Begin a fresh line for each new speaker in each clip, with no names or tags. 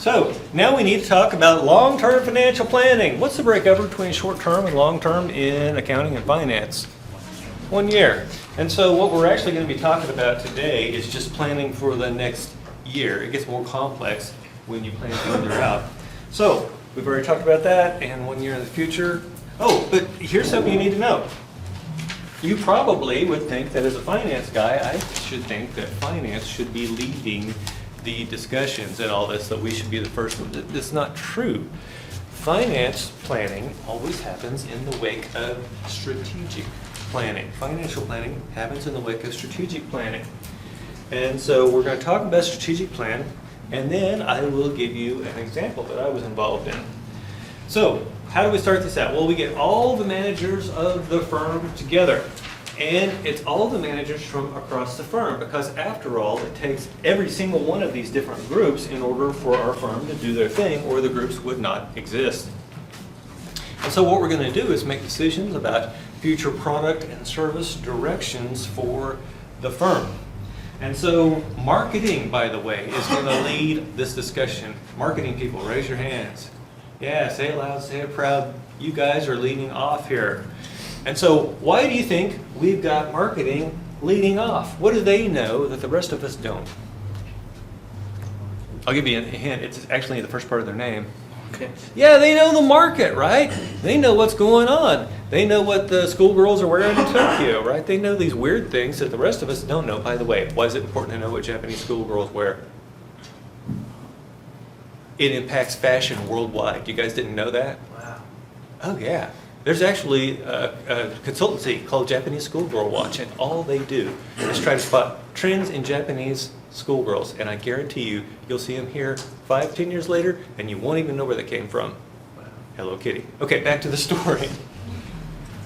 So now we need to talk about long-term financial planning. What's the breakup between short-term and long-term in accounting and finance? 1 year. And so what we're actually going to be talking about today is just planning for the next year. It gets more complex when you plan further out. So we've already talked about that and 1 year in the future. Oh, but here's something you need to know. You probably would think that as a finance guy, I should think that finance should be leading the discussions and all this, that we should be the first one. That's not true. Finance planning always happens in the wake of strategic planning. Financial planning happens in the wake of strategic planning. And so we're going to talk about strategic plan, and then I will give you an example that I was involved in. So how do we start this out? Well, we get all the managers of the firm together. And it's all the managers from across the firm, because after all, it takes every single one of these different groups in order for our firm to do their thing, or the groups would not exist. And so what we're going to do is make decisions about future product and service directions for the firm. And so marketing, by the way, is going to lead this discussion. Marketing people, raise your hands. Yeah, say it loud, say it proud. You guys are leading off here. And so why do you think we've got marketing leading off? What do they know that the rest of us don't? I'll give you a hint. It's actually the first part of their name. Okay. Yeah, they know the market, right? They know what's going on. They know what the schoolgirls are wearing in Tokyo, right? They know these weird things that the rest of us don't know. By the way, why is it important to know what Japanese schoolgirls wear? It impacts fashion worldwide. You guys didn't know that?
Wow.
Oh, yeah. There's actually a consultancy called Japanese Schoolgirl Watch, and all they do is try to spot trends in Japanese schoolgirls. And I guarantee you, you'll see them here 5-10 years later, and you won't even know where they came from. Hello Kitty. Okay, back to the story.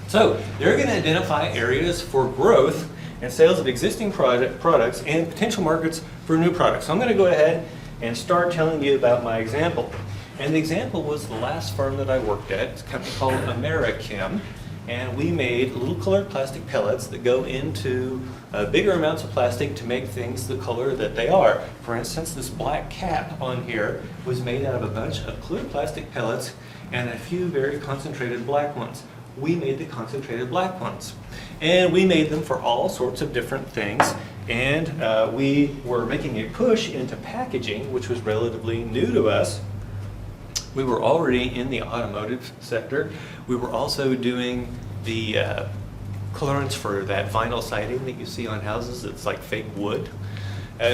So they're going to identify areas for growth and sales of existing products and potential markets for new products. So I'm going to go ahead and start telling you about my example. And the example was the last firm that I worked at. It's a company called Americhem. And we made little colored plastic pellets that go into bigger amounts of plastic to make things the color that they are. For instance, this black cap on here was made out of a bunch of clear plastic pellets and a few very concentrated black ones. We made the concentrated black ones. And we made them for all sorts of different things. And we were making a push into packaging, which was relatively new to us. We were already in the automotive sector. We were also doing the colorants for that vinyl siding that you see on houses. It's like fake wood.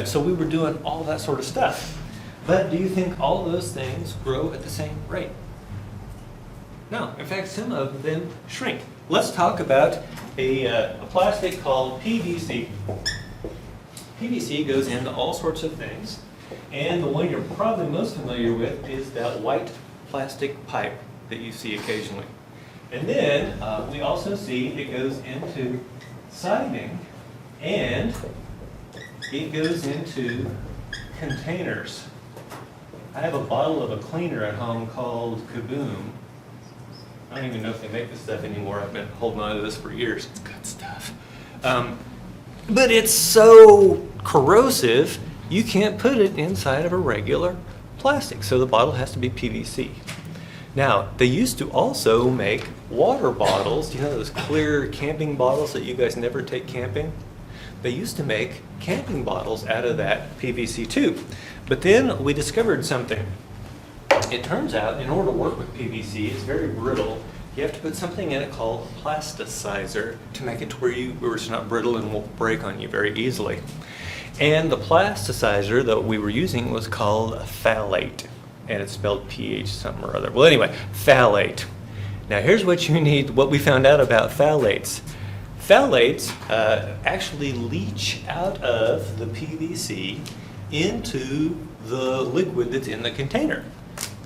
So we were doing all that sort of stuff. But do you think all those things grow at the same rate? No. In fact, some of them shrink. Let's talk about a plastic called PVC. PVC goes into all sorts of things. And the one you're probably most familiar with is that white plastic pipe that you see occasionally. And then we also see it goes into siding, and it goes into containers. I have a bottle of a cleaner at home called Kaboom. I don't even know if they make this stuff anymore. I've been holding on to this for years. It's good stuff. But it's so corrosive, you can't put it inside of a regular plastic, so the bottle has to be PVC. Now, they used to also make water bottles. You know those clear camping bottles that you guys never take camping? They used to make camping bottles out of that PVC too. But then we discovered something. It turns out, in order to work with PVC, it's very brittle. You have to put something in it called plasticizer to make it to where it's not brittle and won't break on you very easily. And the plasticizer that we were using was called phthalate, and it's spelled PH something or other. Well, anyway, phthalate. Now, here's what you need, what we found out about phthalates. Phthalates actually leach out of the PVC into the liquid that's in the container.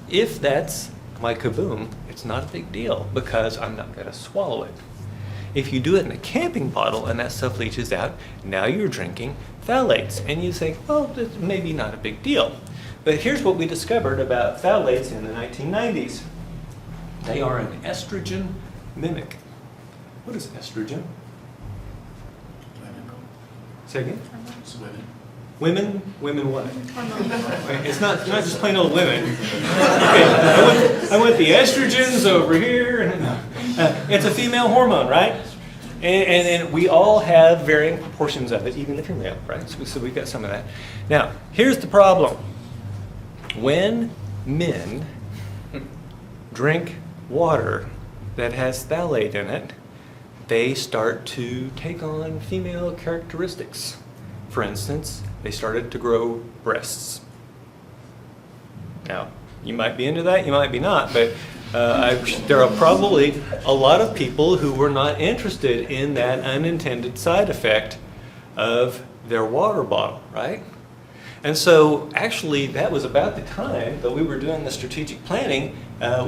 If that's my Kaboom, it's not a big deal because I'm not going to swallow it. If you do it in a camping bottle and that stuff leaches out, now you're drinking phthalates. And you think, well, that's maybe not a big deal. But here's what we discovered about phthalates in the 1990s. They are an estrogen mimic. What is estrogen?
Women.
Say again?
It's women.
Women what? It's not just plain old women. Okay, I want the estrogens over here. It's a female hormone, right? And we all have varying proportions of it, even if you're male, right? So we've got some of that. Now, here's the problem. When men drink water that has phthalate in it, they start to take on female characteristics. For instance, they started to grow breasts. Now, you might be into that, you might be not, but there are probably a lot of people who were not interested in that unintended side effect of their water bottle, right? And so actually that was about the time that we were doing the strategic planning.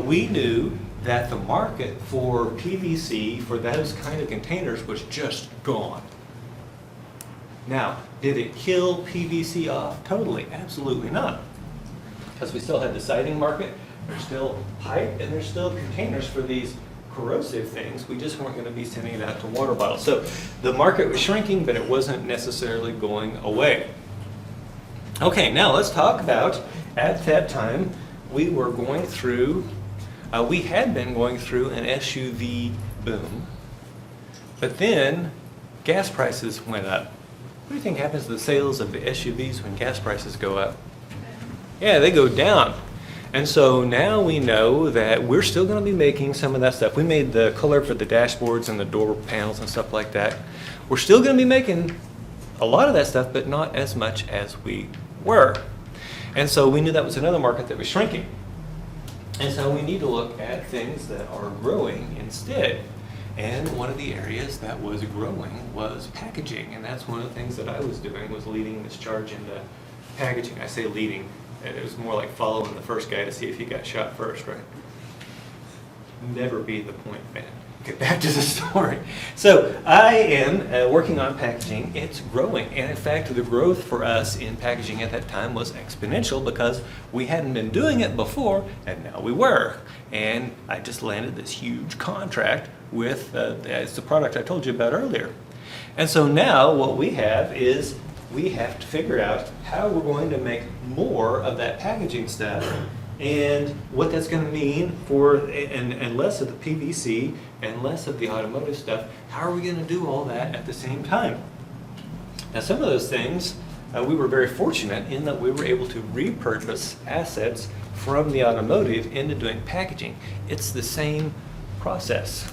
We knew that the market for PVC for those kind of containers was just gone. Now, did it kill PVC off totally? Absolutely not. Because we still had the siding market, there's still pipe, and there's still containers for these corrosive things. We just weren't going to be sending it out to water bottles. So the market was shrinking, but it wasn't necessarily going away. Okay, now let's talk about, at that time, we were going through, we had been going through an SUV boom, but then gas prices went up. What do you think happens to the sales of the SUVs when gas prices go up? Yeah, they go down. And so now we know that we're still going to be making some of that stuff. We made the color for the dashboards and the door panels and stuff like that. We're still going to be making a lot of that stuff, but not as much as we were. And so we knew that was another market that was shrinking. And so we need to look at things that are growing instead. And one of the areas that was growing was packaging. And that's one of the things that I was doing, was leading this charge into packaging. I say leading. It was more like following the first guy to see if he got shot first, right? Never be the point man. Get back to the story. So I am working on packaging. It's growing. And in fact, the growth for us in packaging at that time was exponential because we hadn't been doing it before, and now we were. And I just landed this huge contract with it's the product I told you about earlier. And so now what we have is we have to figure out how we're going to make more of that packaging stuff and what that's going to mean for, and less of the PVC and less of the automotive stuff. How are we going to do all that at the same time? Now, some of those things, we were very fortunate in that we were able to repurpose assets from the automotive into doing packaging. It's the same process.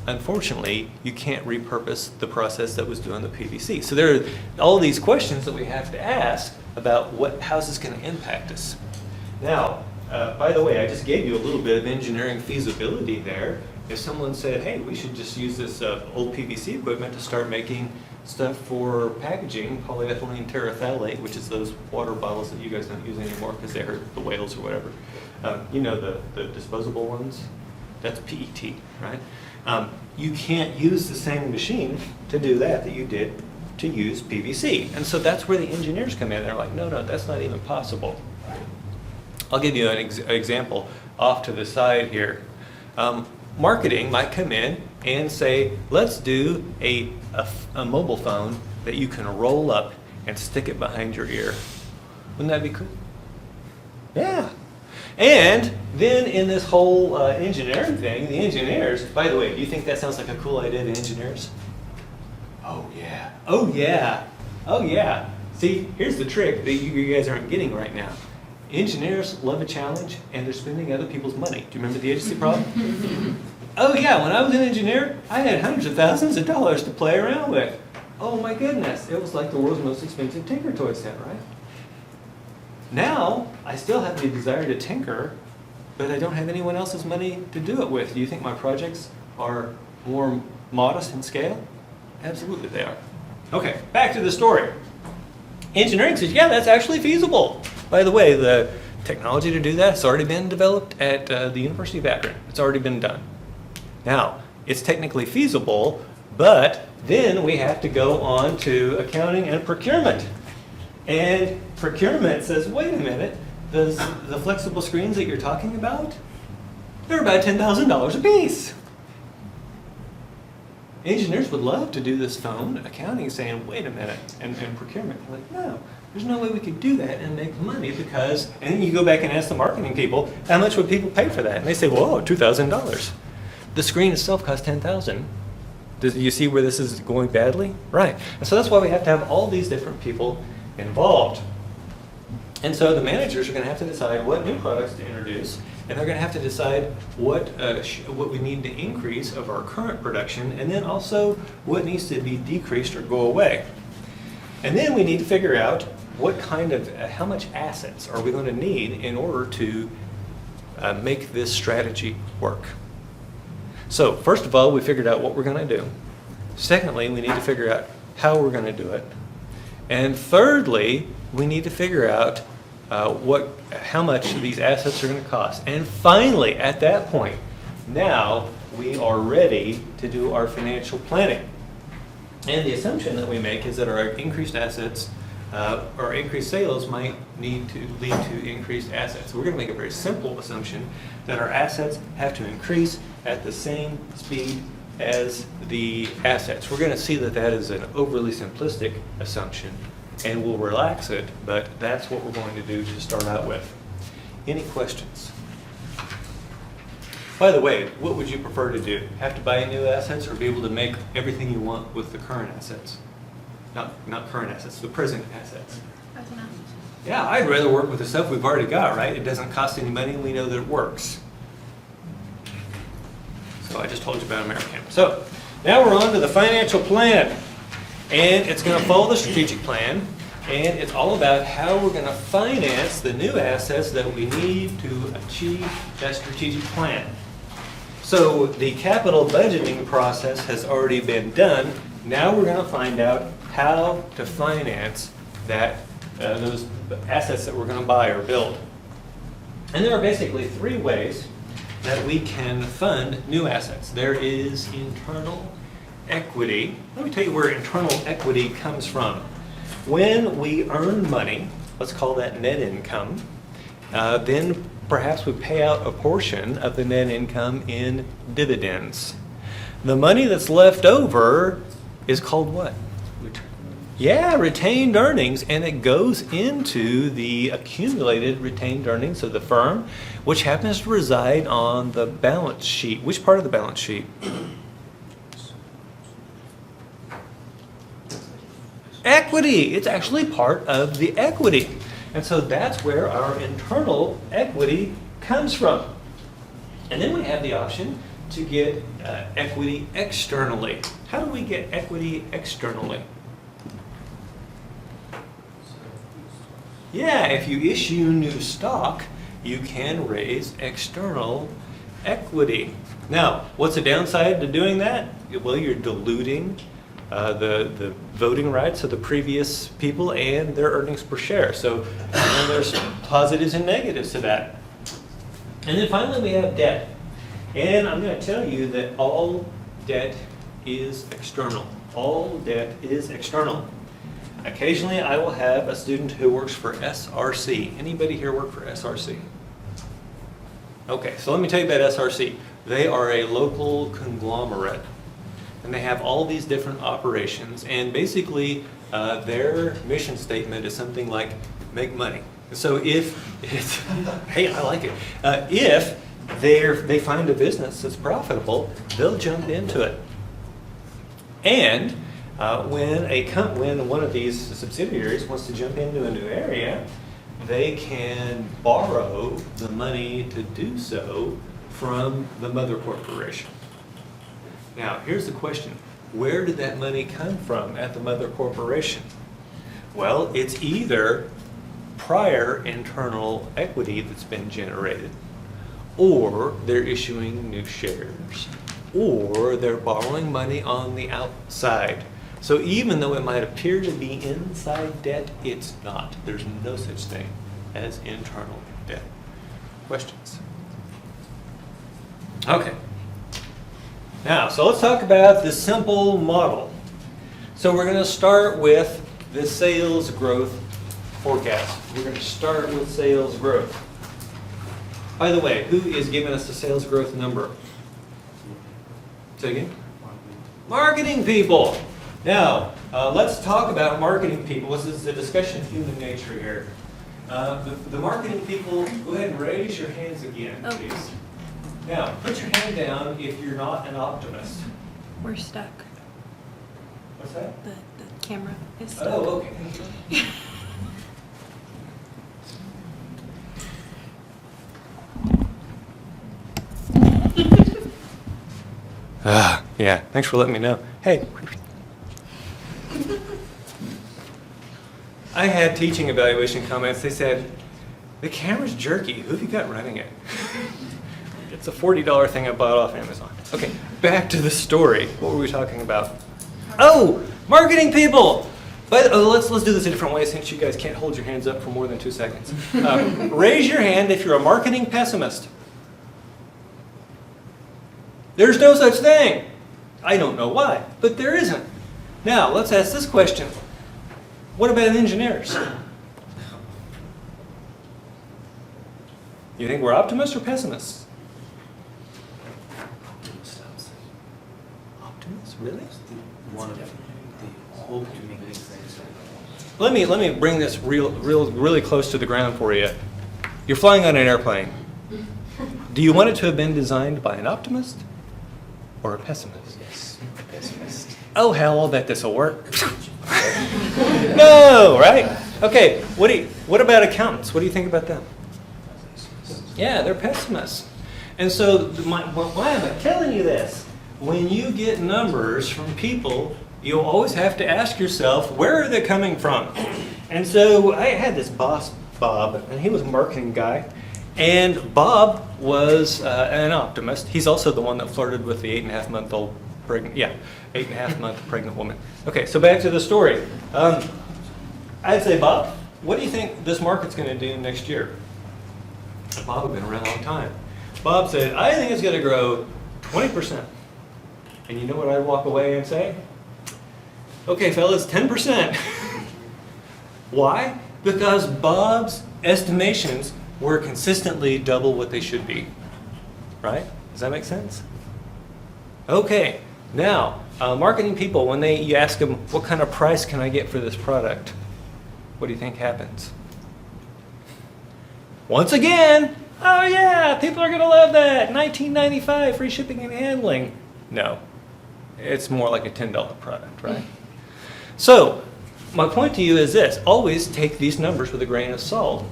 Unfortunately, you can't repurpose the process that was doing the PVC. So there are all these questions that we have to ask about how's this going to impact us. Now, by the way, I just gave you a little bit of engineering feasibility there. If someone said, hey, we should just use this old PVC equipment to start making stuff for packaging, polyethylene terephthalate, which is those water bottles that you guys don't use anymore because they hurt the whales or whatever. You know the disposable ones? That's PET, right? You can't use the same machine to do that you did to use PVC. And so that's where the engineers come in. They're like, no, that's not even possible. I'll give you an example off to the side here. Marketing might come in and say, let's do a mobile phone that you can roll up and stick it behind your ear. Wouldn't that be cool? Yeah. And then in this whole engineering thing, the engineers, by the way, do you think that sounds like a cool idea to engineers? Oh yeah, oh yeah, oh yeah. See, here's the trick that you guys aren't getting right now. Engineers love a challenge and they're spending other people's money. Do you remember the agency problem? Oh yeah, when I was an engineer, I had hundreds of thousands of dollars to play around with. Oh my goodness, it was like the world's most expensive Tinker toy set, right? Now, I still have the desire to tinker, but I don't have anyone else's money to do it with. Do you think my projects are more modest in scale? Absolutely they are. Okay, back to the story. Engineering says, yeah, that's actually feasible. By the way, the technology to do that has already been developed at the University of Akron. It's already been done. Now, it's technically feasible, but then we have to go on to accounting and procurement. And procurement says, wait a minute, the flexible screens that you're talking about, they're about $10,000 a piece. Engineers would love to do this phone. Accounting is saying, wait a minute, and procurement, like, no, There's no way we could do that and make money because, and then you go back and ask the marketing people, how much would people pay for that? And they say, well, $2,000. The screen itself costs $10,000. Do you see where this is going badly? Right. And so that's why we have to have all these different people involved. And so the managers are going to have to decide what new products to introduce, and they're going to have to decide what we need to increase of our current production, and then also what needs to be decreased or go away. And then we need to figure out what kind of, how much assets are we going to need in order to make this strategy work. So first of all, we figured out what we're going to do. Secondly, we need to figure out how we're going to do it. And thirdly, we need to figure out how much these assets are going to cost. And finally, at that point, now we are ready to do our financial planning. And the assumption that we make is that our increased assets or increased sales might need to lead to increased assets. So we're going to make a very simple assumption that our assets have to increase at the same speed as the assets. We're going to see that that is an overly simplistic assumption, and we'll relax it, but that's what we're going to do to start out with. Any questions? By the way, what would you prefer to do? Have to buy new assets or be able to make everything you want with the current assets? Not current assets, the present assets. Yeah, I'd rather work with the stuff we've already got, right? It doesn't cost any money and we know that it works. So I just told you about American. So now we're on to the financial plan. And it's going to follow the strategic plan. And it's all about how we're going to finance the new assets that we need to achieve that strategic plan. So the capital budgeting process has already been done. Now we're going to find out how to finance those assets that we're going to buy or build. And there are basically three ways that we can fund new assets. There is internal equity. Let me tell you where internal equity comes from. When we earn money, let's call that net income, then perhaps we pay out a portion of the net income in dividends. The money that's left over is called what? Yeah, retained earnings, and it goes into the accumulated retained earnings of the firm, which happens to reside on the balance sheet. Which part of the balance sheet? Equity. It's actually part of the equity. And so that's where our internal equity comes from. And then we have the option to get equity externally. How do we get equity externally? Yeah, if you issue new stock, you can raise external equity. Now, what's the downside to doing that? Well, you're diluting the voting rights of the previous people and their earnings per share. So there's positives and negatives to that. And then finally we have debt. And I'm going to tell you that all debt is external. All debt is external. Occasionally I will have a student who works for SRC. Anybody here work for SRC? Okay, so let me tell you about SRC. They are a local conglomerate. And they have all these different operations, and basically their mission statement is something like make money. So if it's, hey, I like it. If they find a business that's profitable, they'll jump into it. And when one of these subsidiaries wants to jump into a new area, they can borrow the money to do so from the mother corporation. Now, here's the question. Where did that money come from at the mother corporation? Well, it's either prior internal equity that's been generated, or they're issuing new shares, or they're borrowing money on the outside. So even though it might appear to be inside debt, it's not. There's no such thing as internal debt. Questions? Okay. Now, so let's talk about the simple model. So we're going to start with the sales growth forecast. We're going to start with sales growth. By the way, who is giving us the sales growth number? Say again? Marketing people. Now, Let's talk about marketing people. This is a discussion of human nature here. The marketing people, go ahead and raise your hands again, please. Now, put your hand down if you're not an optimist.
We're stuck.
What's that?
The camera is stuck.
Oh, okay. Yeah, thanks for letting me know. Hey. I had teaching evaluation comments. They said, the camera's jerky. Who have you got running it? It's a $40 thing I bought off Amazon. Okay, back to the story. What were we talking about? Oh, marketing people! But let's do this a different way since you guys can't hold your hands up for more than 2 seconds. Raise your hand if you're a marketing pessimist. There's no such thing. I don't know why, but there isn't. Now, let's ask this question. What about engineers? You think we're optimists or pessimists? Optimists, really?
One of the hope to make things.
Let me bring this really close to the ground for you. You're flying on an airplane. Do you want it to have been designed by an optimist or a pessimist?
Yes, pessimist.
Oh hell, I'll bet this will work. No, right? Okay, what about accountants? What do you think about them? Yeah, they're pessimists. And so why am I telling you this? When you get numbers from people, you'll always have to ask yourself, where are they coming from? And so I had this boss, Bob, and he was a marketing guy. And Bob was an optimist. He's also the one that flirted with the 8.5-month-old pregnant, 8.5-month pregnant woman. Okay, so back to the story. I'd say, Bob, what do you think this market's going to do next year? Bob had been around a long time. Bob said, I think it's going to grow 20%. And you know what I'd walk away and say? Okay, fellas, 10%. Why? Because Bob's estimations were consistently double what they should be. Right? Does that make sense? Okay, now, marketing people, when you ask them, what kind of price can I get for this product? What do you think happens? Once again, oh yeah, people are going to love that. $19.95, free shipping and handling. No, it's more like a $10 product, right? So, my point to you is this. Always take these numbers with a grain of salt.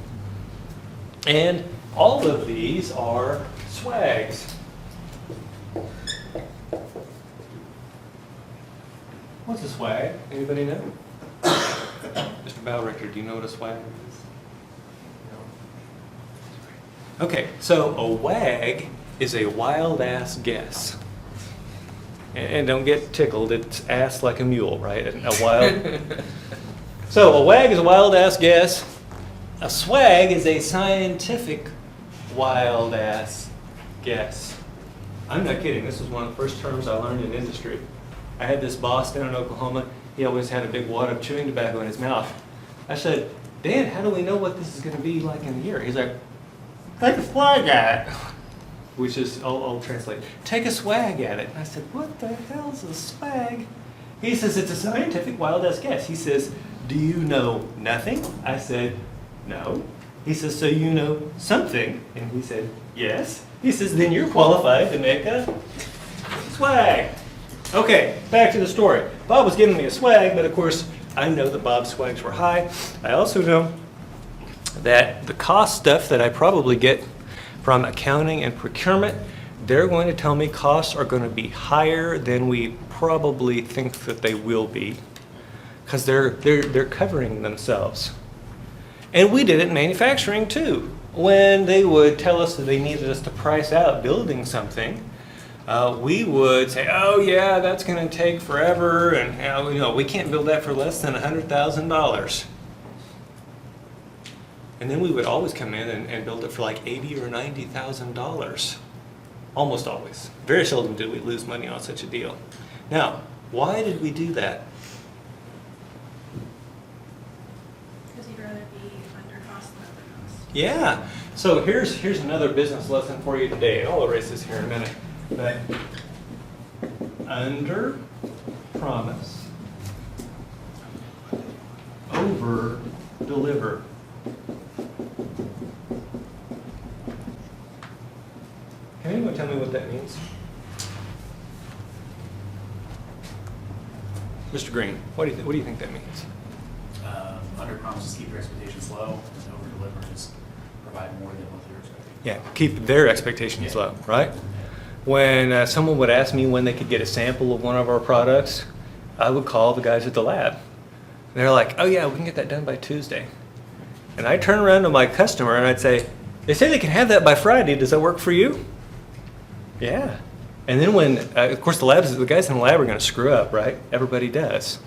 And all of these are swags. What's a swag? Anybody know? Mr. Bowrichter, do you know what a swag is? No. Okay, so a wag is a wild ass guess. And don't get tickled, it's ass like a mule, right? A wild. So a wag is a wild ass guess. A swag is a scientific wild ass guess. I'm not kidding, this was one of the first terms I learned in industry. I had this boss down in Oklahoma. He always had a big wad of chewing tobacco in his mouth. I said, Dan, how do we know what this is going to be like in a year? He's like, take a swag at it. Which is, I'll translate, take a swag at it. And I said, what the hell's a swag? He says, it's a scientific wild-ass guess. He says, do you know nothing? I said, no. He says, so you know something? And he said, yes. He says, then you're qualified to make a swag. Okay, back to the story. Bob was giving me a swag, but of course, I know that Bob's swags were high. I also know that the cost stuff that I probably get from accounting and procurement, they're going to tell me costs are going to be higher than we probably think that they will be, because they're covering themselves. And we did it in manufacturing too. When they would tell us that they needed us to price out building something, we would say, oh yeah, that's going to take forever, and we can't build that for less than $100,000. And then we would always come in and build it for like $80,000 or $90,000. Almost always. Very seldom did we lose money on such a deal. Now, why did we do that?
Because you'd rather be under cost than over cost.
Yeah. So here's another business lesson for you today. I'll erase this here in a minute. But under promise, over deliver. Can anyone tell me what that means? Mr. Green, what do you think that means?
Under promise is keep your expectations low, and over deliver is provide more than what you're expecting.
Yeah, keep their expectations
Yeah.
low, right? When someone would ask me when they could get a sample of one of our products, I would call the guys at the lab. They're like, oh yeah, we can get that done by Tuesday. And I'd turn around to my customer and I'd say, they say they can have that by Friday, does that work for you? Yeah. And then when, of course the guys in the lab are gonna screw up, right? Everybody does.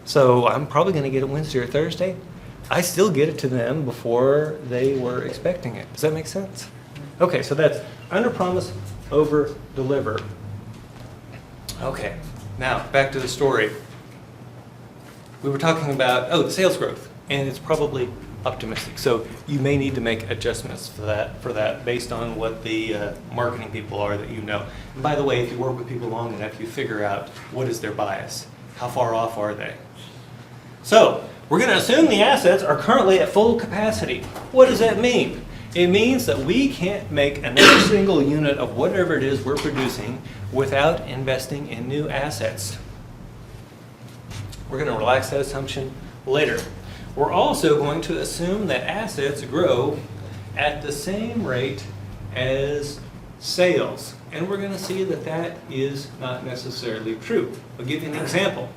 So I'm probably gonna get it Wednesday or Thursday. I still get it to them before they were expecting it. Does that make sense? Okay, so that's under promise, over deliver. Okay, now back to the story. We were talking about, the sales growth, and it's probably optimistic. So you may need to make adjustments for that based on what the marketing people are that you know. And by the way, if you work with people long enough, you figure out what is their bias. How far off are they? So we're going to assume the assets are currently at full capacity. What does that mean? It means that we can't make another single unit of whatever it is we're producing without investing in new assets. We're going to relax that assumption later. We're also going to assume that assets grow at the same rate as sales. And we're going to see that that is not necessarily true. I'll give you an example.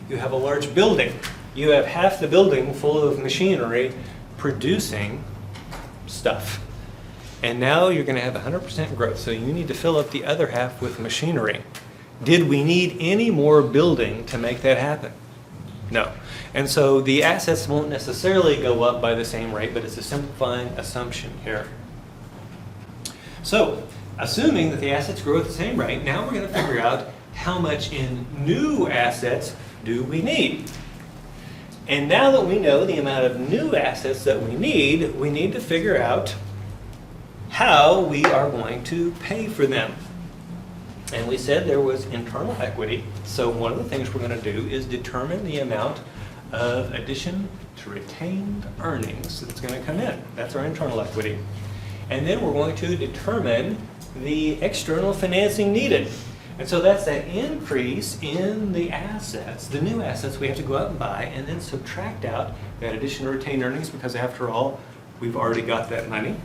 You have a large building. You have half the building full of machinery producing stuff. And now you're going to have 100% growth, so you need to fill up the other half with machinery. Did we need any more building to make that happen? No. And so the assets won't necessarily go up by the same rate, but it's a simplifying assumption here. So, assuming that the assets grow at the same rate, now we're going to figure out how much in new assets do we need. And now that we know the amount of new assets that we need to figure out how we are going to pay for them. And we said there was internal equity. So one of the things we're going to do is determine the amount of addition to retained earnings that's going to come in. That's our internal equity. And then we're going to determine the external financing needed. And so that's that increase in the assets, the new assets we have to go out and buy, and then subtract out that addition to retained earnings, because after all, we've already got that money.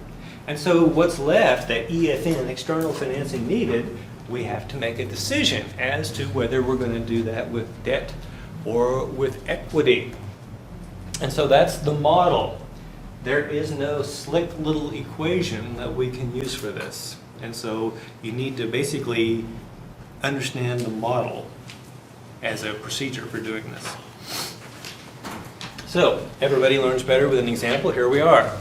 And so what's left, that EFN, external financing needed, we have to make a decision as to whether we're going to do that with debt or with equity. And so that's the model. There is no slick little equation that we can use for this. And so you need to basically understand the model as a procedure for doing this. So everybody learns better with an example. Here we are.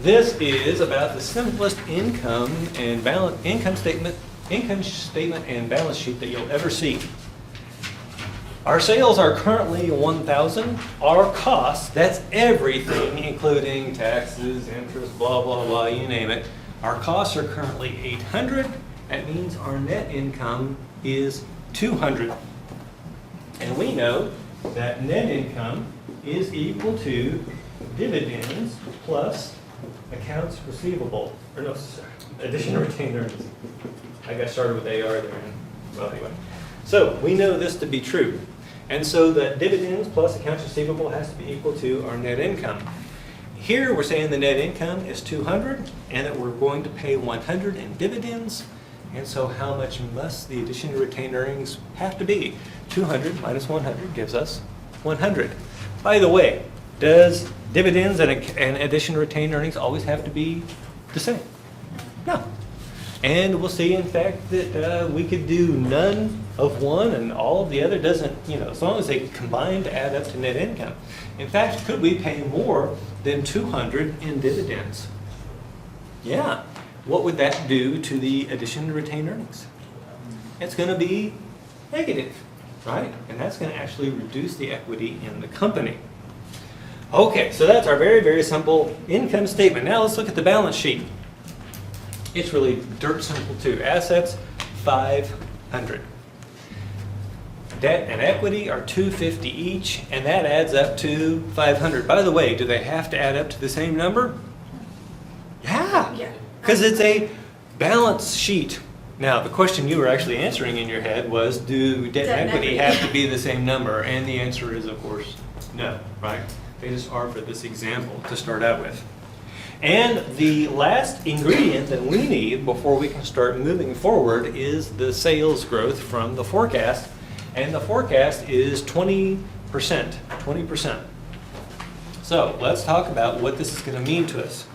This is about the simplest income statement and balance sheet that you'll ever see. Our sales are currently 1,000. Our costs, that's everything, including taxes, interest, blah, blah, blah, you name it. Our costs are currently 800. That means our net income is 200. And we know that net income is equal to dividends plus accounts receivable, or no, sorry, addition to retained earnings. I got started with AR there. Well, anyway. So we know this to be true. And so the dividends plus accounts receivable has to be equal to our net income. Here we're saying the net income is 200 and that we're going to pay 100 in dividends. And so how much must the addition to retained earnings have to be? 200 minus 100 gives us 100. By the way, does dividends and addition to retained earnings always have to be the same? No. And we'll see, in fact, that we could do none of one and all of the other doesn't, as long as they combine to add up to net income. In fact, could we pay more than 200 in dividends? Yeah. What would that do to the addition to retained earnings? It's going to be negative, right? And that's going to actually reduce the equity in the company. Okay, so that's our very, very simple income statement. Now let's look at the balance sheet. It's really dirt simple too. Assets, 500. debt and equity are 250 each, and that adds up to 500. By the way, do they have to add up to the same number? Yeah.
Yeah.
Because it's a balance sheet. Now, the question you were actually answering in your head was, do debt and equity have to be the same number? And the answer is, of course, no, right? They just are for this example to start out with. And the last ingredient that we need before we can start moving forward is the sales growth from the forecast. And the forecast is 20%. 20%. So let's talk about what this is going to mean to us.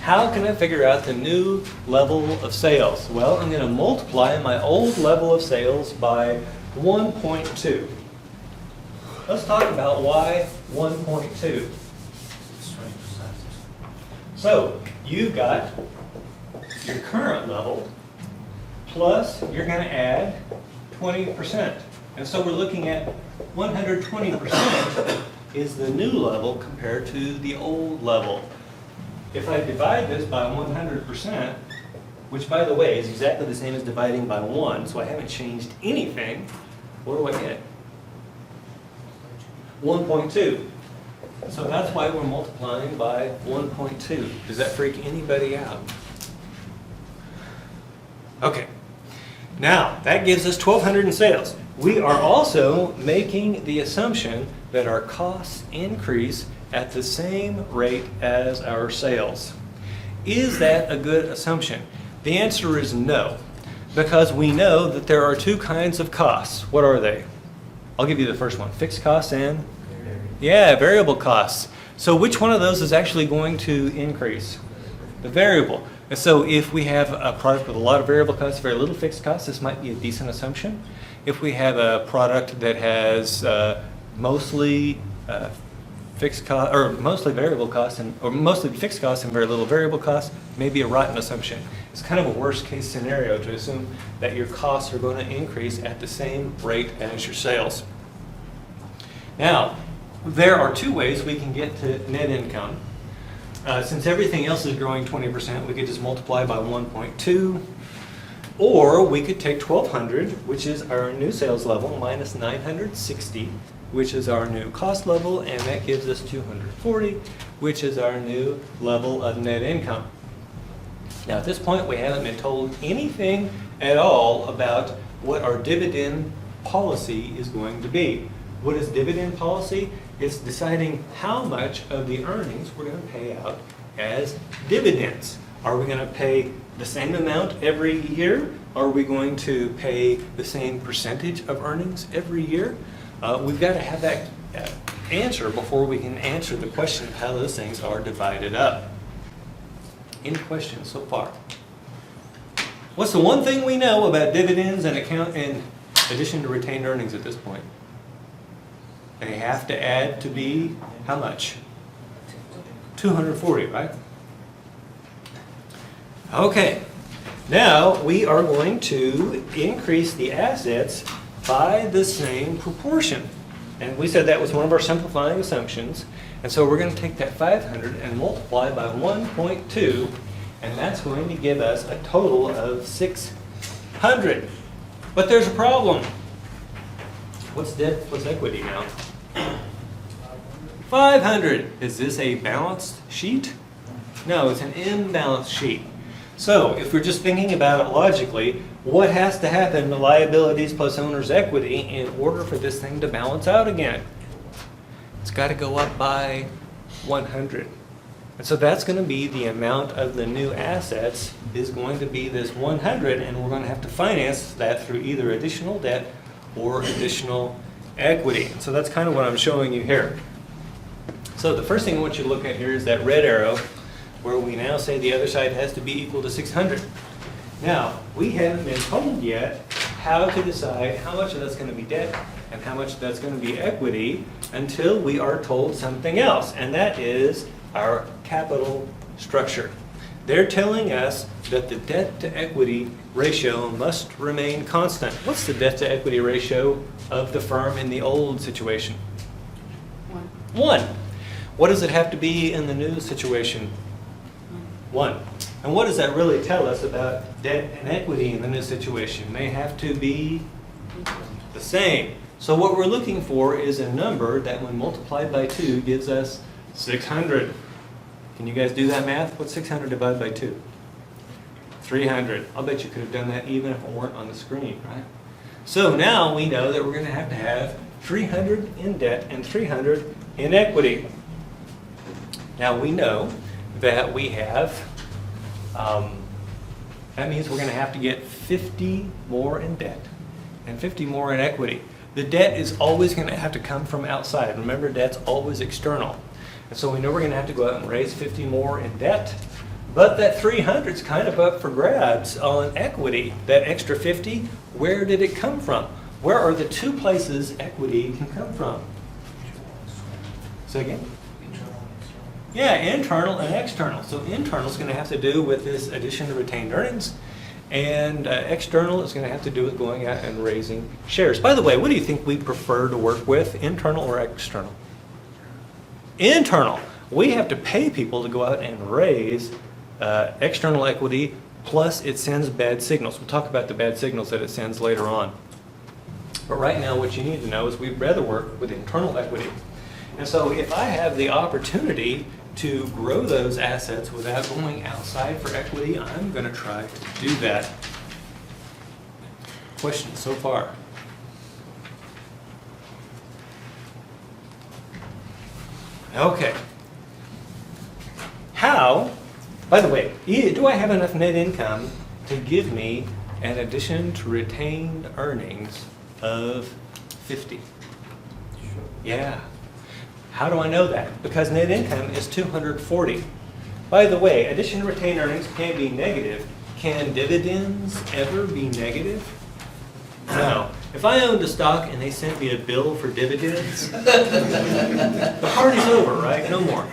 How can I figure out the new level of sales? Well, I'm going to multiply my old level of sales by 1.2. Let's talk about why 1.2.
It's 20%.
So you've got your current level plus you're going to add 20%. And so we're looking at 120% is the new level compared to the old level. If I divide this by 100%, which by the way is exactly the same as dividing by 1, so I haven't changed anything, what do I get? 1.2. So that's why we're multiplying by 1.2. Does that freak anybody out? Okay. Now, that gives us 1,200 in sales. We are also making the assumption that our costs increase at the same rate as our sales. Is that a good assumption? The answer is no, because we know that there are two kinds of costs. What are they? I'll give you the first one, fixed costs and? Yeah, variable costs. So which one of those is actually going to increase? The variable. And so if we have a product with a lot of variable costs, very little fixed costs, this might be a decent assumption. If we have a product that has mostly fixed cost or mostly variable costs or mostly fixed costs and very little variable costs, maybe a rotten assumption. It's kind of a worst case scenario to assume that your costs are going to increase at the same rate as your sales. Now, there are two ways we can get to net income. Since everything else is growing 20%, we could just multiply by 1.2. Or we could take 1,200, which is our new sales level, minus 960, which is our new cost level, and that gives us 240, which is our new level of net income. Now, at this point, we haven't been told anything at all about what our dividend policy is going to be. What is dividend policy? It's deciding how much of the earnings we're going to pay out as dividends. Are we going to pay the same amount every year? Are we going to pay the same percentage of earnings every year? We've got to have that answer before we can answer the question of how those things are divided up. Any questions so far? What's the one thing we know about dividends and account in addition to retained earnings at this point? They have to add to be how much? 240, right? Okay. Now we are going to increase the assets by the same proportion. And we said that was one of our simplifying assumptions. And so we're going to take that 500 and multiply by 1.2, and that's going to give us a total of 600. But there's a problem. What's debt? What's equity now? 500. Is this a balanced sheet? No, it's an imbalanced sheet. So if we're just thinking about it logically, what has to happen to liabilities plus owner's equity in order for this thing to balance out again? It's got to go up by 100. And so that's going to be the amount of the new assets is going to be this 100, and we're going to have to finance that through either additional debt or additional equity. And so that's kind of what I'm showing you here. So the first thing I want you to look at here is that red arrow, where we now say the other side has to be equal to 600. Now, we haven't been told yet how to decide how much of that's going to be debt and how much of that's going to be equity until we are told something else, and that is our capital structure. They're telling us that the debt to equity ratio must remain constant. What's the debt to equity ratio of the firm in the old situation? 1. What does it have to be in the new situation? 1. And what does that really tell us about debt and equity in the new situation? They have to be the same. So what we're looking for is a number that when multiplied by 2 gives us 600. Can you guys do that math? What's 600 divided by 2? 300. I'll bet you could have done that even if it weren't on the screen, right? So now we know that we're going to have 300 in debt and 300 in equity. Now we know that we have, that means we're going to have to get 50 more in debt and 50 more in equity. The debt is always going to have to come from outside. Remember, debt's always external. And so we know we're going to have to go out and raise 50 more in debt. But that 300 is kind of up for grabs on equity. That extra 50, where did it come from? Where are the two places equity can come from? Say again? Yeah, internal and external. So internal is going to have to do with this addition to retained earnings. And external is going to have to do with going out and raising shares. By the way, what do you think we prefer to work with, internal or external? Internal. We have to pay people to go out and raise external equity, plus it sends bad signals. We'll talk about the bad signals that it sends later on. But right now what you need to know is we'd rather work with internal equity. And so if I have the opportunity to grow those assets without going outside for equity, I'm going to try to do that. Questions so far? Okay. How, by the way, do I have enough net income to give me an addition to retained earnings of 50? Yeah. How do I know that? Because net income is 240. By the way, addition to retained earnings can be negative. Can dividends ever be negative? No. If I owned a stock and they sent me a bill for dividends, the party's over, right? No more.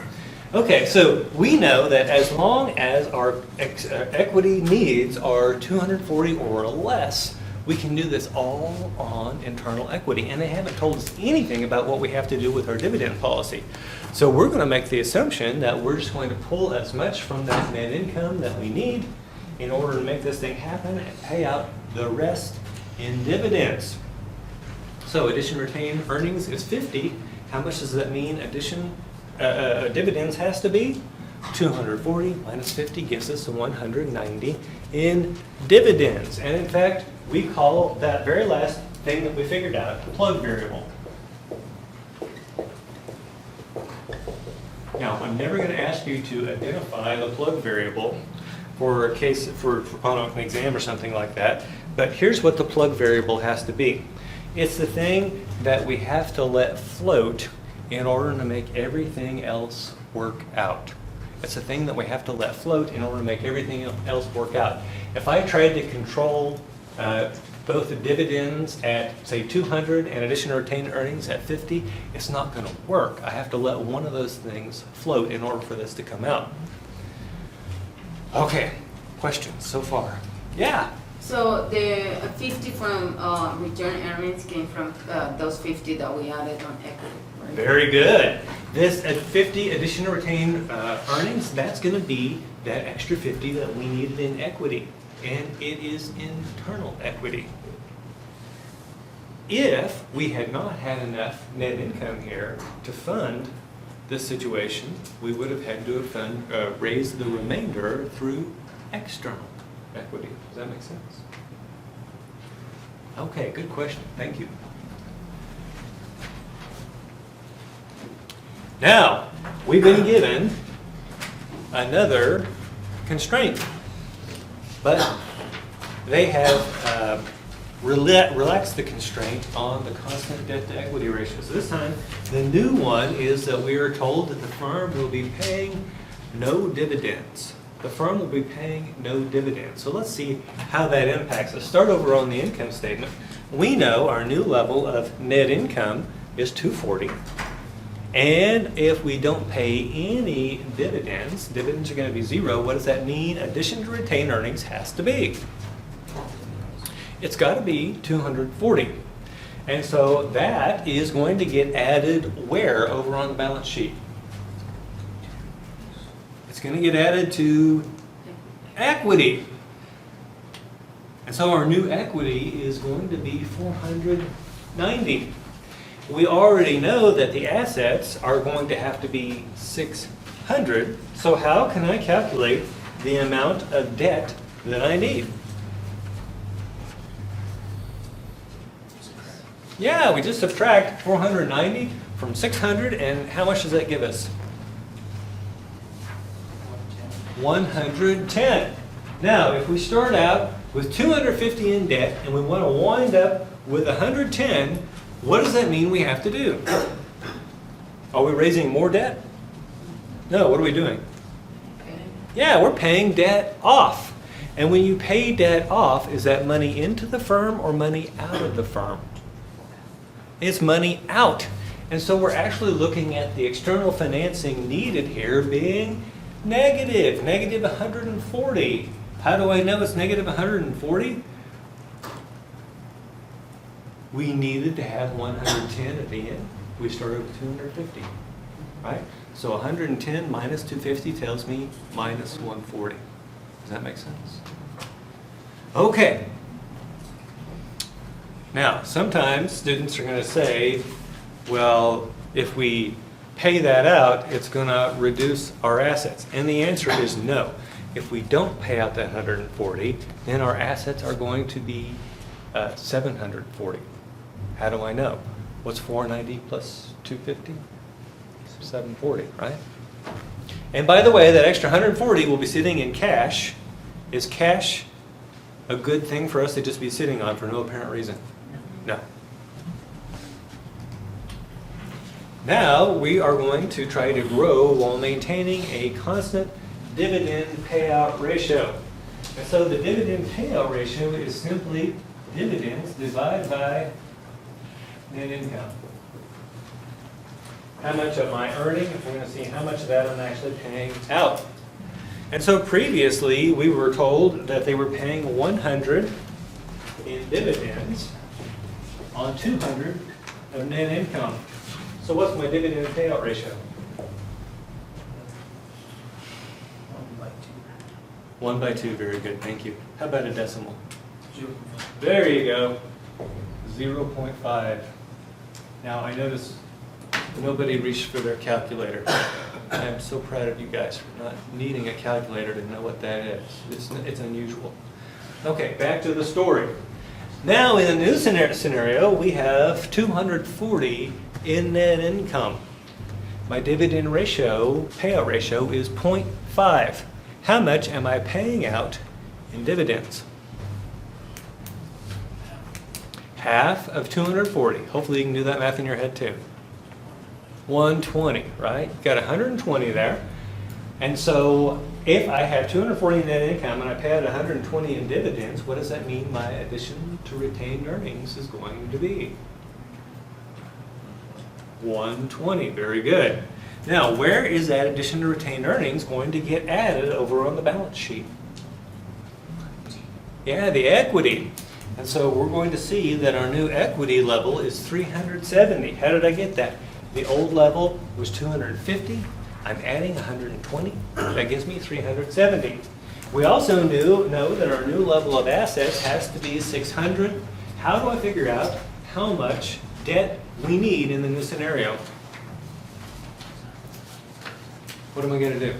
Okay, so we know that as long as our equity needs are 240 or less, we can do this all on internal equity. And they haven't told us anything about what we have to do with our dividend policy. So we're going to make the assumption that we're just going to pull as much from that net income that we need in order to make this thing happen and pay out the rest in dividends. So addition retained earnings is 50. How much does that mean dividends has to be? 240 minus 50 gives us 190 in dividends. And in fact, we call that very last thing that we figured out the plug variable. Now, I'm never going to ask you to identify the plug variable for a case for on an exam or something like that, but here's what the plug variable has to be. It's the thing that we have to let float in order to make everything else work out. It's the thing that we have to let float in order to make everything else work out. If I tried to control both the dividends at, say, 200 and addition to retained earnings at 50, it's not going to work. I have to let one of those things float in order for this to come out. Okay, questions so far? Yeah?
So the 50 from return earnings came from those 50 that we added on equity, right?
Very good. This at 50 addition to retained earnings, that's going to be that extra 50 that we needed in equity. And it is internal equity. If we had not had enough net income here to fund this situation, we would have had to have raised the remainder through external equity. Does that make sense? Okay, good question. Thank you. Now, we've been given another constraint, but they have relaxed the constraint on the constant debt to equity ratio. So this time, the new one is that we are told that the firm will be paying no dividends. The firm will be paying no dividends. So let's see how that impacts us. Start over on the income statement. We know our new level of net income is 240. And if we don't pay any dividends, dividends are going to be zero. What does that mean? Addition to retained earnings has to be. It's got to be 240. And so that is going to get added where over on the balance sheet? It's going to get added to equity. And so our new equity is going to be 490. We already know that the assets are going to have to be 600. So how can I calculate the amount of debt that I need? Yeah, we just subtract 490 from 600, and how much does that give us? 110. Now, if we start out with 250 in debt and we want to wind up with 110, what does that mean we have to do? Are we raising more debt? No, what are we doing? Yeah, we're paying debt off. And when you pay debt off, is that money into the firm or money out of the firm? It's money out. And so we're actually looking at the external financing needed here being negative 140. How do I know it's negative 140? We needed to have 110 at the end. We started with 250, right? So 110 minus 250 tells me minus 140. Does that make sense? Okay. Now, sometimes students are going to say, well, if we pay that out, it's going to reduce our assets. And the answer is no. If we don't pay out that 140, then our assets are going to be 740. How do I know? What's 490 plus 250? 740, right? And by the way, that extra 140 will be sitting in cash. Is cash a good thing for us to just be sitting on for no apparent reason? No. Now we are going to try to grow while maintaining a constant dividend payout ratio. And so the dividend payout ratio is simply dividends divided by net income. How much am I earning? We're going to see how much of that I'm actually paying out. And so previously we were told that they were paying 100 in dividends on 200 of net income. So what's my dividend payout ratio? 1 by 2, very good, thank you. How about a decimal? There you go, 0.5. Now I notice nobody reached for their calculator. I am so proud of you guys for not needing a calculator to know what that is. It's unusual. Okay, back to the story. Now in the new scenario, we have 240 in net income. My dividend ratio, payout ratio, is 0.5. How much am I paying out in dividends? Half of 240. Hopefully you can do that math in your head too. 120, right? You've got 120 there. And so if I have 240 in net income and I pay out 120 in dividends, what does that mean my addition to retained earnings is going to be? 120, very good. Now, where is that addition to retained earnings going to get added over on the balance sheet? Yeah, the equity. And so we're going to see that our new equity level is 370. How did I get that? The old level was 250. I'm adding 120. That gives me 370. We also know that our new level of assets has to be 600. How do I figure out how much debt we need in the new scenario? What am I going to do?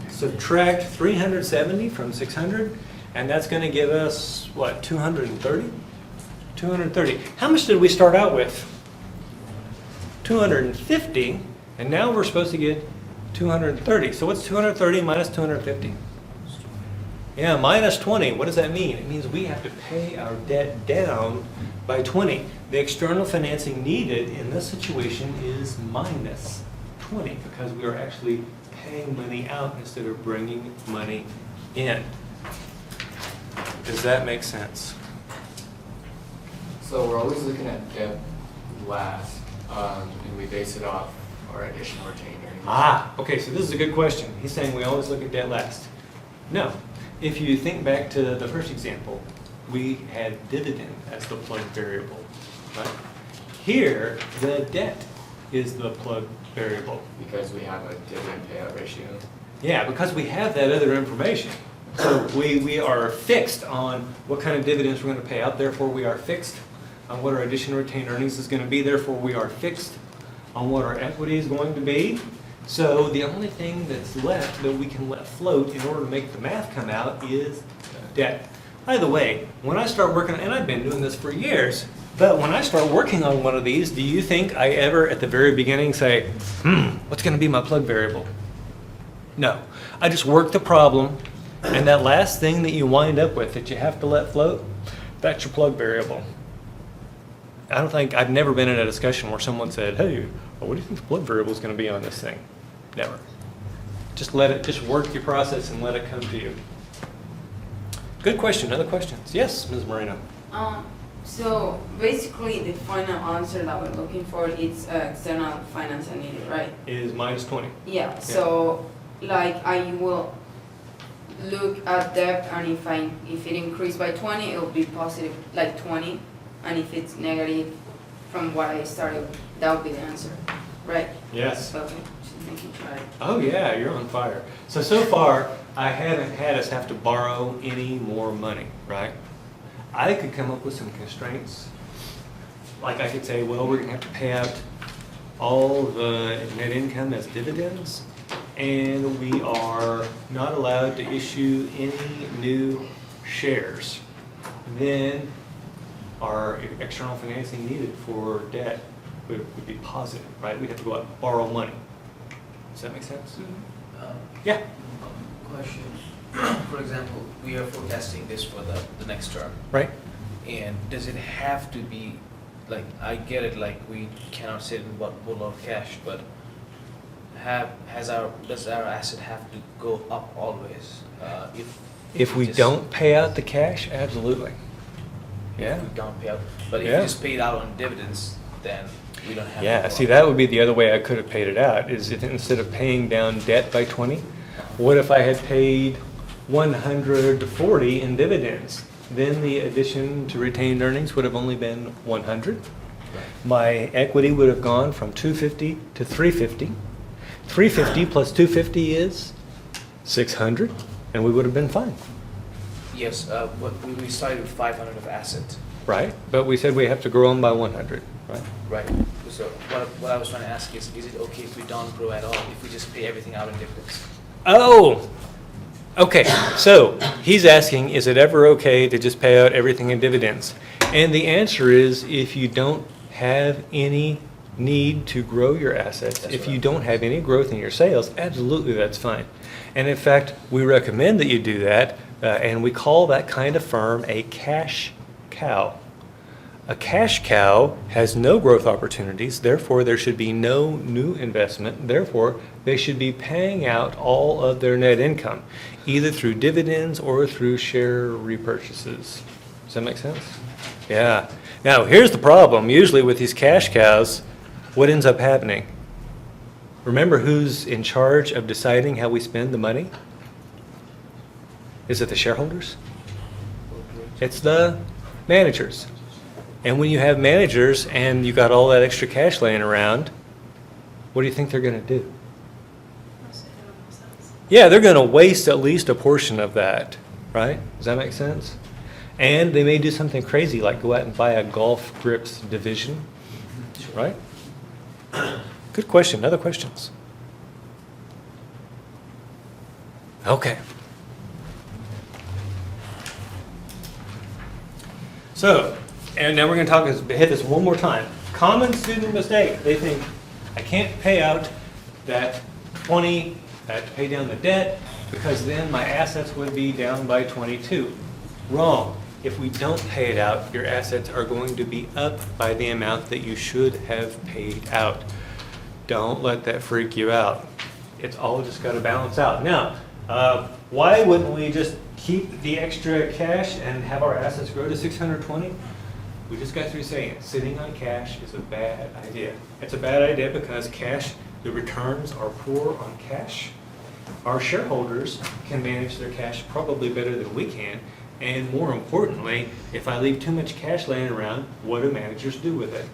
Subtract 370 from 600, and that's going to give us, what, 230? 230. How much did we start out with? 250, and now we're supposed to get 230. So what's 230 minus 250? Yeah, minus 20. What does that mean? It means we have to pay our debt down by 20. The external financing needed in this situation is minus 20 because we are actually paying money out instead of bringing money in. Does that make sense?
So we're always looking at debt last, and we base it off our additional retained earnings.
Ah, okay, so this is a good question. He's saying we always look at debt last. No. If you think back to the first example, we had dividend as the plug variable, right? Here, the debt is the plug variable.
Because we have a dividend payout ratio.
Yeah, because we have that other information. So we are fixed on what kind of dividends we're going to pay out, therefore we are fixed on what our additional retained earnings is going to be, therefore we are fixed on what our equity is going to be. So the only thing that's left that we can let float in order to make the math come out is debt. By the way, when I start working, and I've been doing this for years, but when I start working on one of these, do you think I ever at the very beginning say, what's going to be my plug variable? No. I just work the problem, and that last thing that you wind up with that you have to let float, that's your plug variable. I've never been in a discussion where someone said, hey, well, what do you think the plug variable is going to be on this thing? Never. Just work your process and let it come to you. Good question. Other questions? Yes, Ms. Moreno.
So basically, the final answer that we're looking for is external financing needed, right?
Is minus 20.
Yeah, so like I will look at debt, and if it increased by 20, it will be positive like 20, and if it's negative from what I started, that would be the answer, right?
Yes.
Okay, just making sure.
Oh yeah, you're on fire. So far, I haven't had us have to borrow any more money, right? I could come up with some constraints. Like I could say, well, we're gonna have to pay out all the net income as dividends, and we are not allowed to issue any new shares. Then our external financing needed for debt would be positive, right? We'd have to go out and borrow money. Does that make sense? Yeah.
Question. For example, we are forecasting this for the next term.
Right?
And does it have to be, like, I get it, like, we cannot sit in what full of cash, but does our asset have to go up always?
If we
just-
don't pay out the cash, absolutely. Yeah.
If we don't pay out, but if
Yeah.
we just pay it out on dividends, then we don't have. to
Yeah,
go
see,
up.
that would be the other way I could have paid it out, is if instead of paying down debt by 20, what if I had paid 140 in dividends? Then the addition to retained earnings would have only been 100. My equity would have gone from 250 to 350. 350 plus 250 is 600, and we would have been fine,
Yes, what we started with 500 of asset,
right? But we said we have to grow them by 100, right?
right? So what I was trying to ask is it okay if we don't grow at all, if we just pay everything out in dividends?
Oh, okay. So he's asking, is it ever okay to just pay out everything in dividends? And the answer is, if you don't have any need to grow your assets,
That's
if
right.
you don't have any growth in your sales, absolutely that's fine. And in fact, we recommend that you do that, and we call that kind of firm a cash cow. A cash cow has no growth opportunities, therefore there should be no new investment, therefore they should be paying out all of their net income, either through dividends or through share repurchases. Does that make sense? Yeah. Now, here's the problem. Usually with these cash cows, what ends up happening? Remember who's in charge of deciding how we spend the money? Is it the shareholders? It's the managers. And when you have managers and you got all that extra cash laying around, what do you think they're going to do?
Mostly do it themselves.
Yeah, they're going to waste at least a portion of that, right? Does that make sense? And they may do something crazy like go out and buy a golf grips division, right? Good question. Other questions? Okay. So, and now we're going to hit this one more time. Common student mistake. They think, I can't pay out that 20, I have to pay down the debt, because then my assets would be down by 22. Wrong. If we don't pay it out, your assets are going to be up by the amount that you should have paid out. Don't let that freak you out. It's all just got to balance out. Now, why wouldn't we just keep the extra cash and have our assets grow to 620? We just got through saying sitting on cash is a bad idea. It's a bad idea because cash, the returns are poor on cash. Our shareholders can manage their cash probably better than we can. And more importantly, if I leave too much cash laying around, what do managers do with it?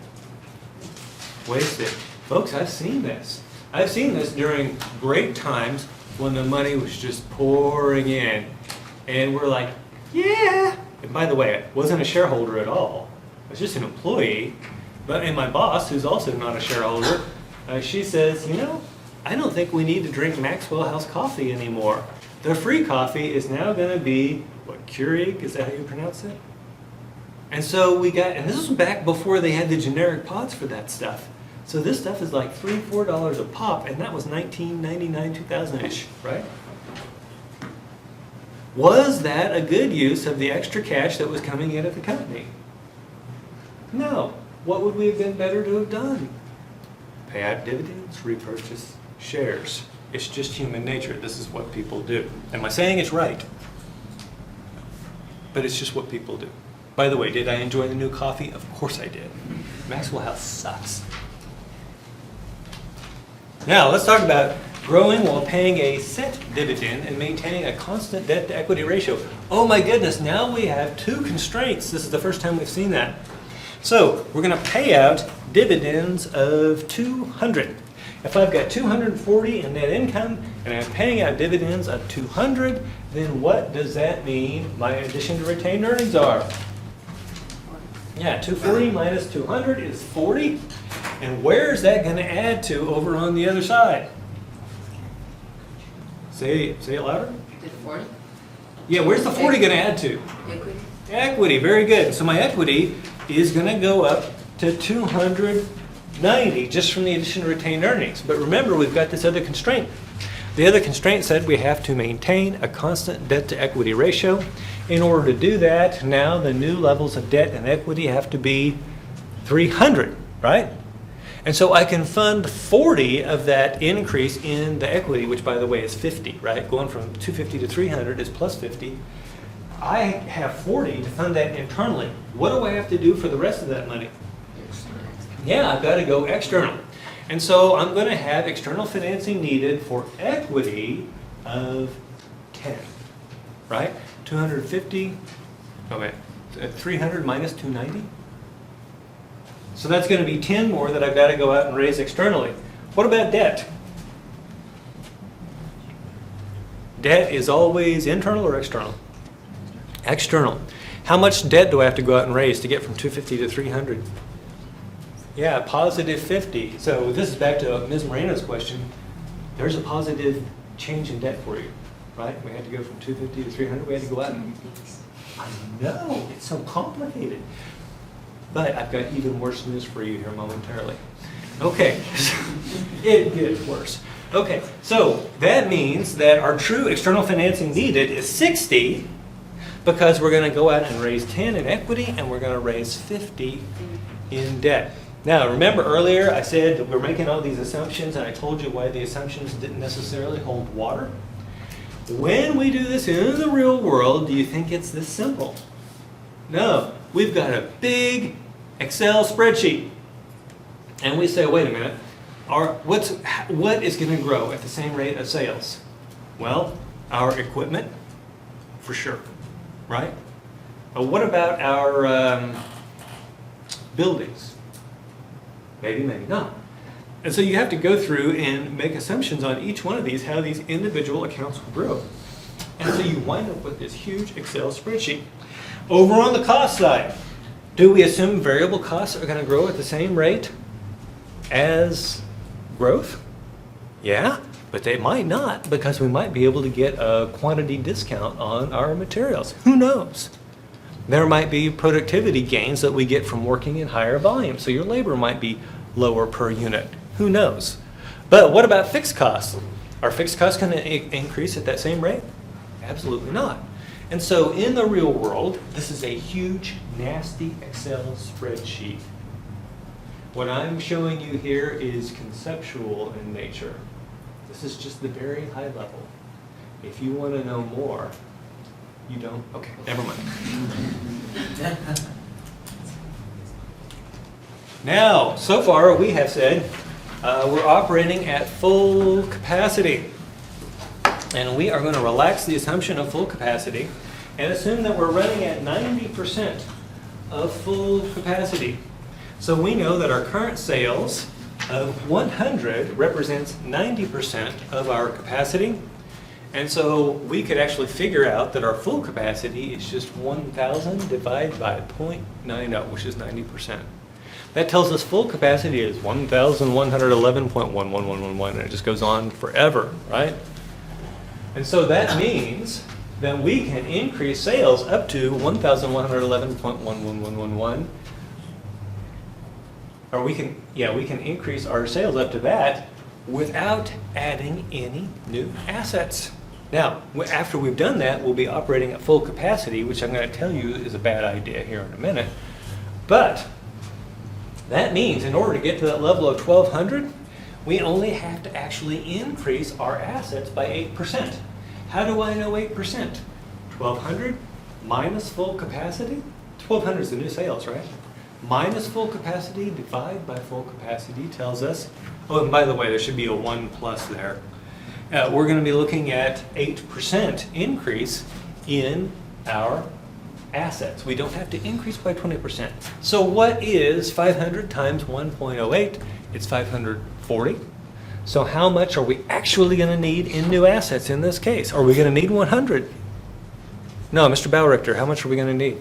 Waste it. Folks, I've seen this. I've seen this during great times when the money was just pouring in. And we're like, yeah. And by the way, I wasn't a shareholder at all. I was just an employee. And my boss, who's also not a shareholder, she says, you know, I don't think we need to drink Maxwell House coffee anymore. The free coffee is now going to be, what, Keurig? Is that how you pronounce it? And so we got, and this was back before they had the generic pods for that stuff. So this stuff is like $3, $4 a pop, and that was 1999, 2000-ish, right? Was that a good use of the extra cash that was coming in at the company? No. What would we have been better to have done? Pay out dividends, repurchase shares. It's just human nature. This is what people do. Am I saying it's right? But it's just what people do. By the way, did I enjoy the new coffee? Of course I did. Maxwell House sucks. Now, let's talk about growing while paying a set dividend and maintaining a constant debt to equity ratio. Oh my goodness, now we have two constraints. This is the first time we've seen that. So, we're going to pay out dividends of 200. If I've got 240 in net income and I'm paying out dividends of 200, then what does that mean my addition to retained earnings are? Yeah, 240 minus 200 is 40. And where is that going to add to over on the other side? Say it louder.
The 40?
Yeah, where's the 40 going to add to?
Equity?
Equity, very good. So my equity is going to go up to 290 just from the addition to retained earnings. But remember, we've got this other constraint. The other constraint said we have to maintain a constant debt to equity ratio. In order to do that, now the new levels of debt and equity have to be 300, right? And so I can fund 40 of that increase in the equity, which by the way is 50, right? Going from 250 to 300 is plus 50. I have 40 to fund that internally. What do I have to do for the rest of that money? Yeah, I've got to go external. And so I'm going to have external financing needed for equity of 10, right? 250, oh wait, 300 minus 290? So that's going to be 10 more that I've got to go out and raise externally. What about debt? Debt is always internal or external? External. How much debt do I have to go out and raise to get from 250 to 300? Yeah, positive 50. So this is back to Ms. Moreno's question. There's a positive change in debt for you, right? We had to go from 250 to 300. We had to go out and... I know, it's so complicated. But I've got even worse news for you here momentarily. Okay, it gets worse. Okay, so that means that our true external financing needed is 60 because we're going to go out and raise 10 in equity and we're going to raise 50 in debt. Now, remember earlier I said that we're making all these assumptions and I told you why the assumptions didn't necessarily hold water. When we do this in the real world, do you think it's this simple? No. We've got a big Excel spreadsheet. And we say, wait a minute, what is going to grow at the same rate of sales? Well, our equipment, for sure, right? What about our buildings? Maybe, maybe not. And so you have to go through and make assumptions on each one of these, how these individual accounts will grow. And so you wind up with this huge Excel spreadsheet. Over on the cost side, do we assume variable costs are going to grow at the same rate as growth? Yeah, but they might not because we might be able to get a quantity discount on our materials. Who knows? There might be productivity gains that we get from working in higher volume, so your labor might be lower per unit. Who knows? But what about fixed costs? Are fixed costs going to increase at that same rate? Absolutely not. And so in the real world, this is a huge, nasty Excel spreadsheet. What I'm showing you here is conceptual in nature. This is just the very high level. If you want to know more, you don't? Okay, never mind. Now, so far we have said we're operating at full capacity. And we are going to relax the assumption of full capacity and assume that we're running at 90% of full capacity. So we know that our current sales of 100 represents 90% of our capacity. And so we could actually figure out that our full capacity is just 1,000 divided by 0.90, which is 90%. That tells us full capacity is 1,111.11111, and it just goes on forever, right? And so that means that we can increase sales up to 1,111.11111. Or we can increase our sales up to that without adding any new assets. Now, after we've done that, we'll be operating at full capacity, which I'm going to tell you is a bad idea here in a minute. But that means in order to get to that level of 1,200, we only have to actually increase our assets by 8%. How do I know 8%? 1,200 minus full capacity? 1,200 is the new sales, right? Minus full capacity divided by full capacity tells us, oh, and by the way, there should be a 1 plus there. We're going to be looking at 8% increase in our assets. We don't have to increase by 20%. So what is 500 times 1.08? It's 540. So how much are we actually going to need in new assets in this case? Are we going to need 100? No, Mr. Bauerichter, how much are we going to need?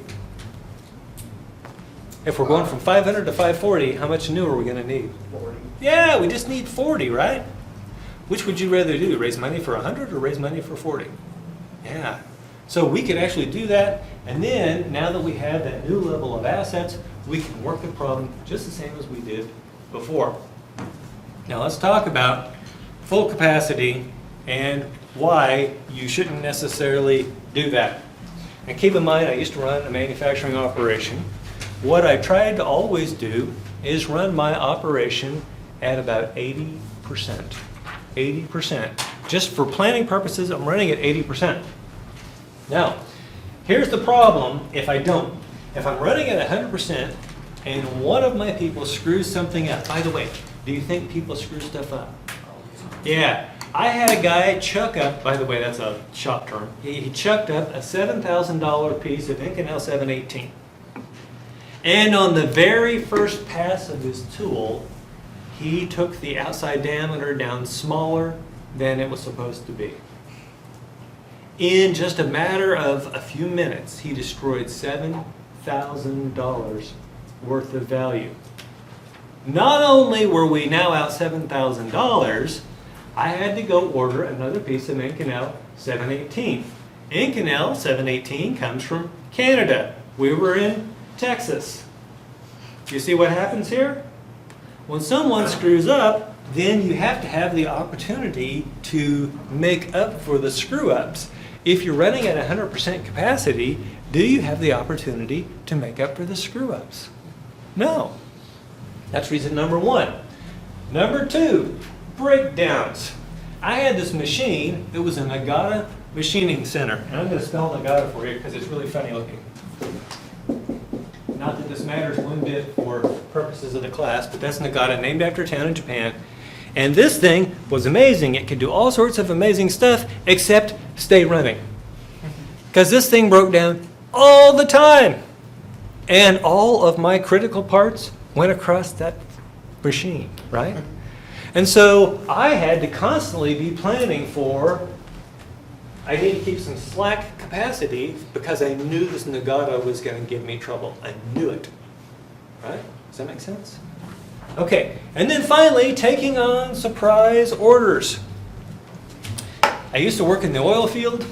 If we're going from 500 to 540, how much new are we going to need?
40.
Yeah, we just need 40, right? Which would you rather do, raise money for 100 or raise money for 40? Yeah. So we could actually do that, and then now that we have that new level of assets, we can work the problem just the same as we did before. Now let's talk about full capacity and why you shouldn't necessarily do that. And keep in mind, I used to run a manufacturing operation. What I tried to always do is run my operation at about 80%. 80%. Just for planning purposes, I'm running at 80%. Now, here's the problem if I don't. If I'm running at 100% and one of my people screws something up, by the way, do you think people screw stuff up? Yeah. I had a guy chuck up, by the way, that's a shop term, he chucked up a $7,000 piece of Inconel 718. And on the very first pass of his tool, he took the outside diameter down smaller than it was supposed to be. In just a matter of a few minutes, he destroyed $7,000 worth of value. Not only were we now out $7,000, I had to go order another piece of Inconel 718. Inconel 718 comes from Canada. We were in Texas. You see what happens here? When someone screws up, then you have to have the opportunity to make up for the screw-ups. If you're running at 100% capacity, do you have the opportunity to make up for the screw-ups? No. That's reason number one. Number two, breakdowns. I had this machine, it was a Nagata Machining Center. And I'm going to spell Nagata for you because it's really funny looking. Not that this matters one bit for purposes of the class, but that's Nagata, named after a town in Japan. And this thing was amazing. It could do all sorts of amazing stuff except stay running. Because this thing broke down all the time. And all of my critical parts went across that machine, right? And so I had to constantly be planning for, I need to keep some slack capacity because I knew this Nagata was going to give me trouble. I knew it, right? Does that make sense? Okay, and then finally, taking on surprise orders. I used to work in the oil field,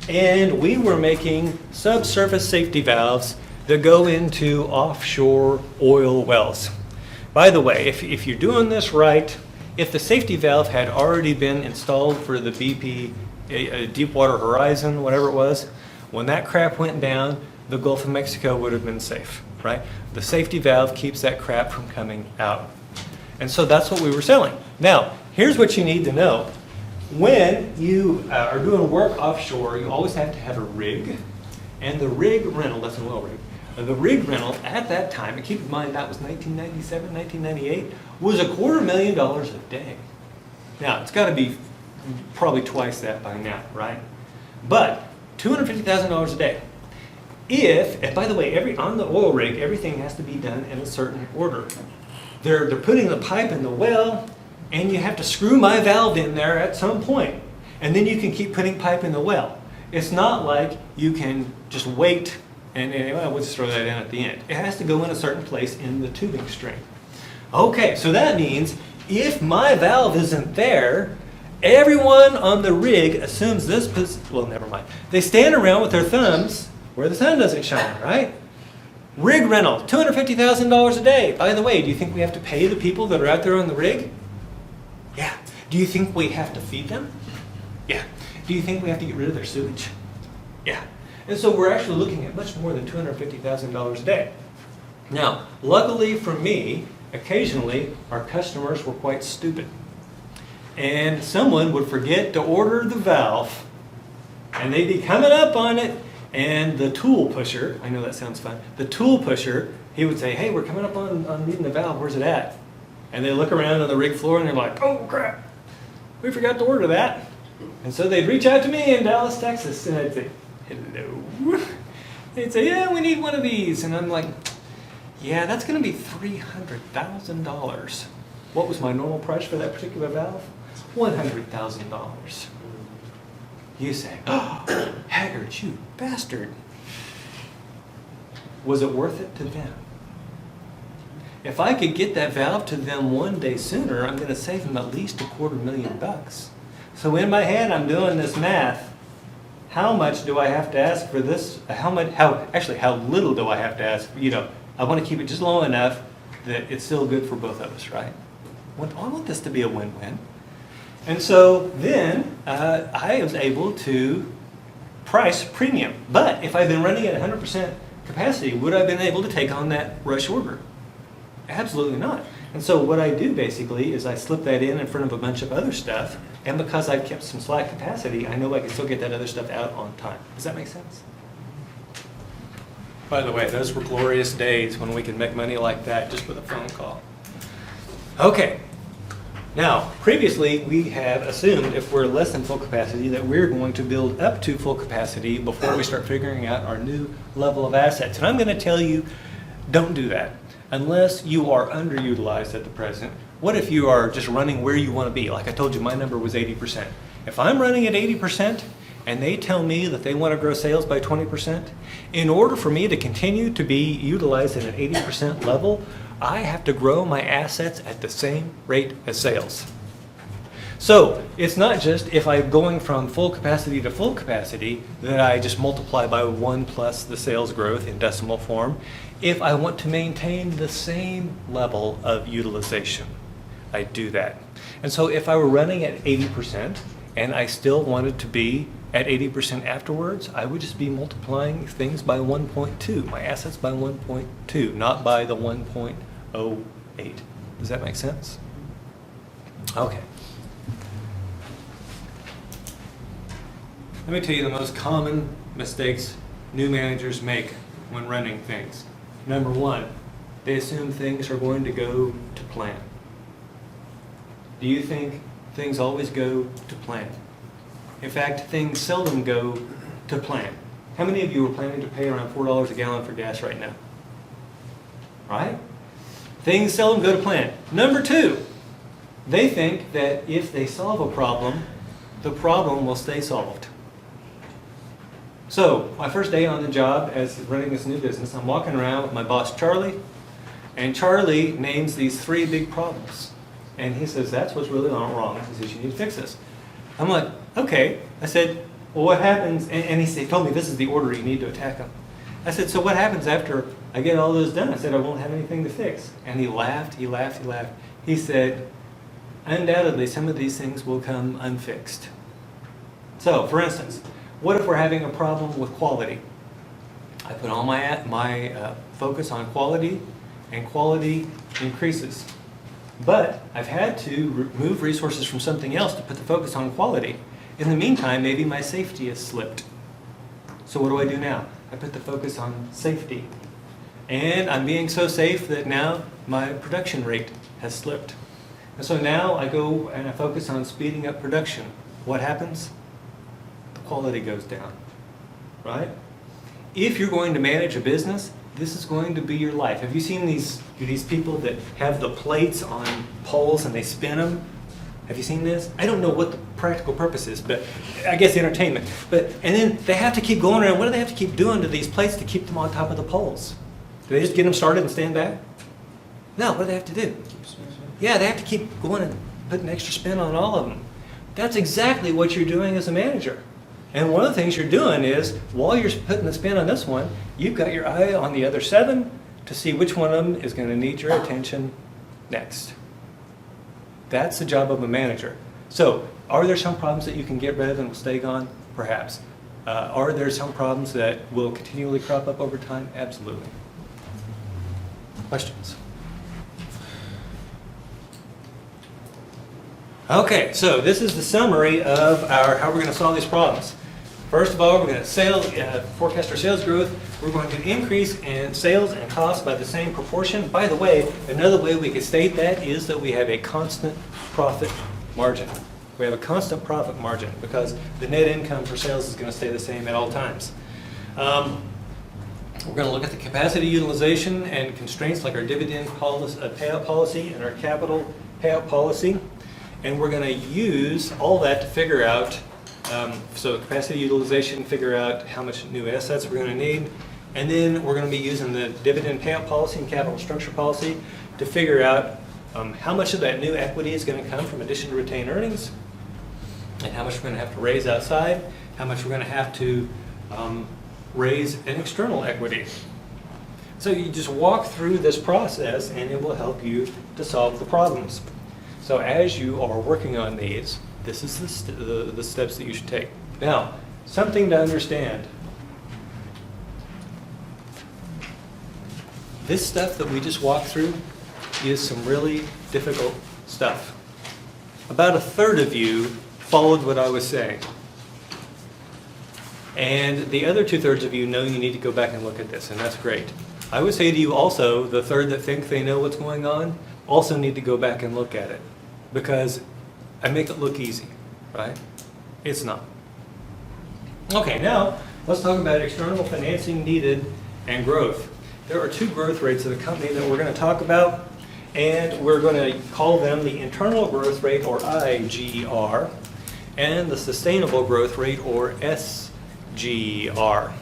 and we were making subsurface safety valves that go into offshore oil wells. By the way, if you're doing this right, if the safety valve had already been installed for the BP Deepwater Horizon, whatever it was, when that crap went down, the Gulf of Mexico would have been safe, right? The safety valve keeps that crap from coming out. And so that's what we were selling. Now, here's what you need to know. When you are doing work offshore, you always have to have a rig. And the rig rental, that's an oil rig, the rig rental at that time, and keep in mind that was 1997, 1998, was $250,000 a day. Now, it's got to be probably twice that by now, right? But $250,000 a day. And by the way, on the oil rig, everything has to be done in a certain order. They're putting the pipe in the well, and you have to screw my valve in there at some point. And then you can keep putting pipe in the well. It's not like you can just wait and well, we'll just throw that in at the end. It has to go in a certain place in the tubing string. Okay, so that means if my valve isn't there, everyone on the rig assumes this well, never mind. They stand around with their thumbs where the sun doesn't shine, right? Rig rental, $250,000 a day. By the way, do you think we have to pay the people that are out there on the rig? Yeah. Do you think we have to feed them? Yeah. Do you think we have to get rid of their sewage? Yeah. And so we're actually looking at much more than $250,000 a day. Now, luckily for me, occasionally our customers were quite stupid. And someone would forget to order the valve, and they'd be coming up on it, and the tool pusher, I know that sounds fun, the tool pusher, he would say, hey, we're coming up on needing the valve, where's it at? And they look around on the rig floor and they're like, oh crap, we forgot to order that. And so they'd reach out to me in Dallas, Texas, and I'd say, hello. They'd say, yeah, we need one of these. And I'm like, yeah, that's gonna be $300,000. What was my normal price for that particular valve? $100,000. You say, oh, Haggard, you bastard. Was it worth it to them? If I could get that valve to them one day sooner, I'm going to save them at least $250,000. So in my head, I'm doing this math. How much do I have to ask for this? How little do I have to ask? You know, I want to keep it just low enough that it's still good for both of us, right? I want this to be a win-win. And so then I was able to price premium. But if I'd been running at 100% capacity, would I have been able to take on that rush order? Absolutely not. And so what I do basically is I slip that in front of a bunch of other stuff, and because I've kept some slack capacity, I know I can still get that other stuff out on time. Does that make sense? By the way, those were glorious days when we could make money like that just with a phone call. Okay. Now, previously we have assumed if we're less than full capacity that we're going to build up to full capacity before we start figuring out our new level of assets. And I'm going to tell you, don't do that. Unless you are underutilized at the present. What if you are just running where you want to be? Like I told you, my number was 80%. If I'm running at 80% and they tell me that they want to grow sales by 20%, in order for me to continue to be utilized at an 80% level, I have to grow my assets at the same rate as sales. So it's not just if I'm going from full capacity to full capacity that I just multiply by 1 plus the sales growth in decimal form. If I want to maintain the same level of utilization, I do that. And so if I were running at 80% and I still wanted to be at 80% afterwards, I would just be multiplying things by 1.2, my assets by 1.2, not by the 1.08. Does that make sense? Okay. Let me tell you the most common mistakes new managers make when running things. Number one, they assume things are going to go to plan. Do you think things always go to plan? In fact, things seldom go to plan. How many of you are planning to pay around $4 a gallon for gas right now? Right? Things seldom go to plan. Number two, they think that if they solve a problem, the problem will stay solved. So, my first day on the job as running this new business, I'm walking around with my boss, Charlie, and Charlie names these 3 big problems. And he says, that's what's really wrong. He says, you need to fix this. I'm like, okay. I said, well, what happens? And he told me this is the order you need to attack them. I said, so what happens after I get all those done? I said, I won't have anything to fix. And he laughed, he laughed, he laughed. He said, undoubtedly, some of these things will come unfixed. So, for instance, what if we're having a problem with quality? I put all my focus on quality, and quality increases. But I've had to remove resources from something else to put the focus on quality. In the meantime, maybe my safety has slipped. So what do I do now? I put the focus on safety. And I'm being so safe that now my production rate has slipped. And so now I go and I focus on speeding up production. What happens? The quality goes down, right? If you're going to manage a business, this is going to be your life. Have you seen these people that have the plates on poles and they spin them? Have you seen this? I don't know what the practical purposes, but I guess entertainment. But, and then they have to keep going around. What do they have to keep doing to these plates to keep them on top of the poles? Do they just get them started and stand back? No, what do they have to do? Yeah, they have to keep going and put an extra spin on all of them. That's exactly what you're doing as a manager. And one of the things you're doing is, while you're putting the spin on this one, you've got your eye on the other 7 to see which one of them is going to need your attention next. That's the job of a manager. So, are there some problems that you can get rid of and will stay gone? Perhaps. Are there some problems that will continually crop up over time? Absolutely. Questions? Okay, so this is the summary of how we're going to solve these problems. First of all, we're going to forecast our sales growth. We're going to increase in sales and costs by the same proportion. By the way, another way we could state that is that we have a constant profit margin. We have a constant profit margin because the net income for sales is going to stay the same at all times. We're going to look at the capacity utilization and constraints like our dividend payout policy and our capital payout policy. And we're going to use all that to figure out, so capacity utilization, figure out how much new assets we're going to need. And then we're going to be using the dividend payout policy and capital structure policy to figure out how much of that new equity is going to come from addition to retained earnings, and how much we're going to have to raise outside, how much we're going to have to raise an external equity. So you just walk through this process and it will help you to solve the problems. So as you are working on these, this is the steps that you should take. Now, something to understand. This stuff that we just walked through is some really difficult stuff. About a third of you followed what I was saying. And the other 2/3 of you know you need to go back and look at this, and that's great. I would say to you also, the third that think they know what's going on, also need to go back and look at it. Because I make it look easy, right? It's not. Okay, now let's talk about external financing needed and growth. There are 2 growth rates of the company that we're going to talk about, and we're going to call them the internal growth rate, or IGR, and the sustainable growth rate, or SGR.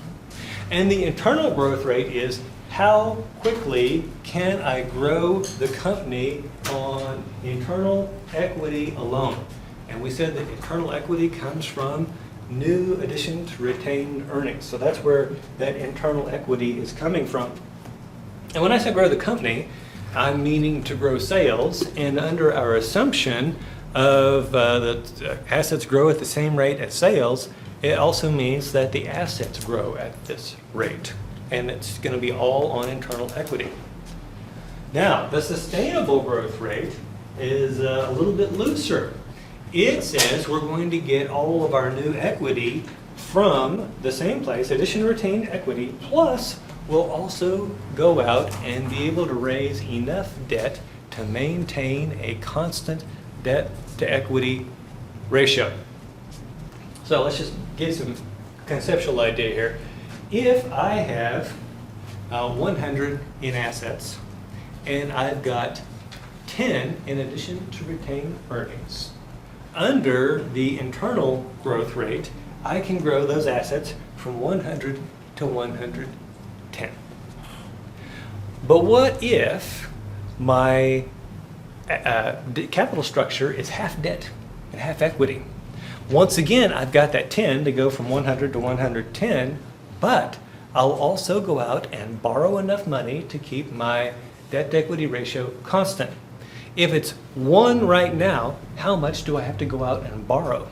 And the internal growth rate is how quickly can I grow the company on internal equity alone. And we said that internal equity comes from new addition to retained earnings. So that's where that internal equity is coming from. And when I say grow the company, I'm meaning to grow sales. And under our assumption of that assets grow at the same rate as sales, it also means that the assets grow at this rate. And it's going to be all on internal equity. Now, the sustainable growth rate is a little bit looser. It says we're going to get all of our new equity from the same place, addition to retained equity, plus we'll also go out and be able to raise enough debt to maintain a constant debt to equity ratio. So let's just get some conceptual idea here. If I have 100 in assets and I've got 10 in addition to retained earnings, under the internal growth rate, I can grow those assets from 100 to 110. But what if my capital structure is half debt and half equity? Once again, I've got that 10 to go from 100 to 110, but I'll also go out and borrow enough money to keep my debt-to-equity ratio constant. If it's 1 right now, how much do I have to go out and borrow?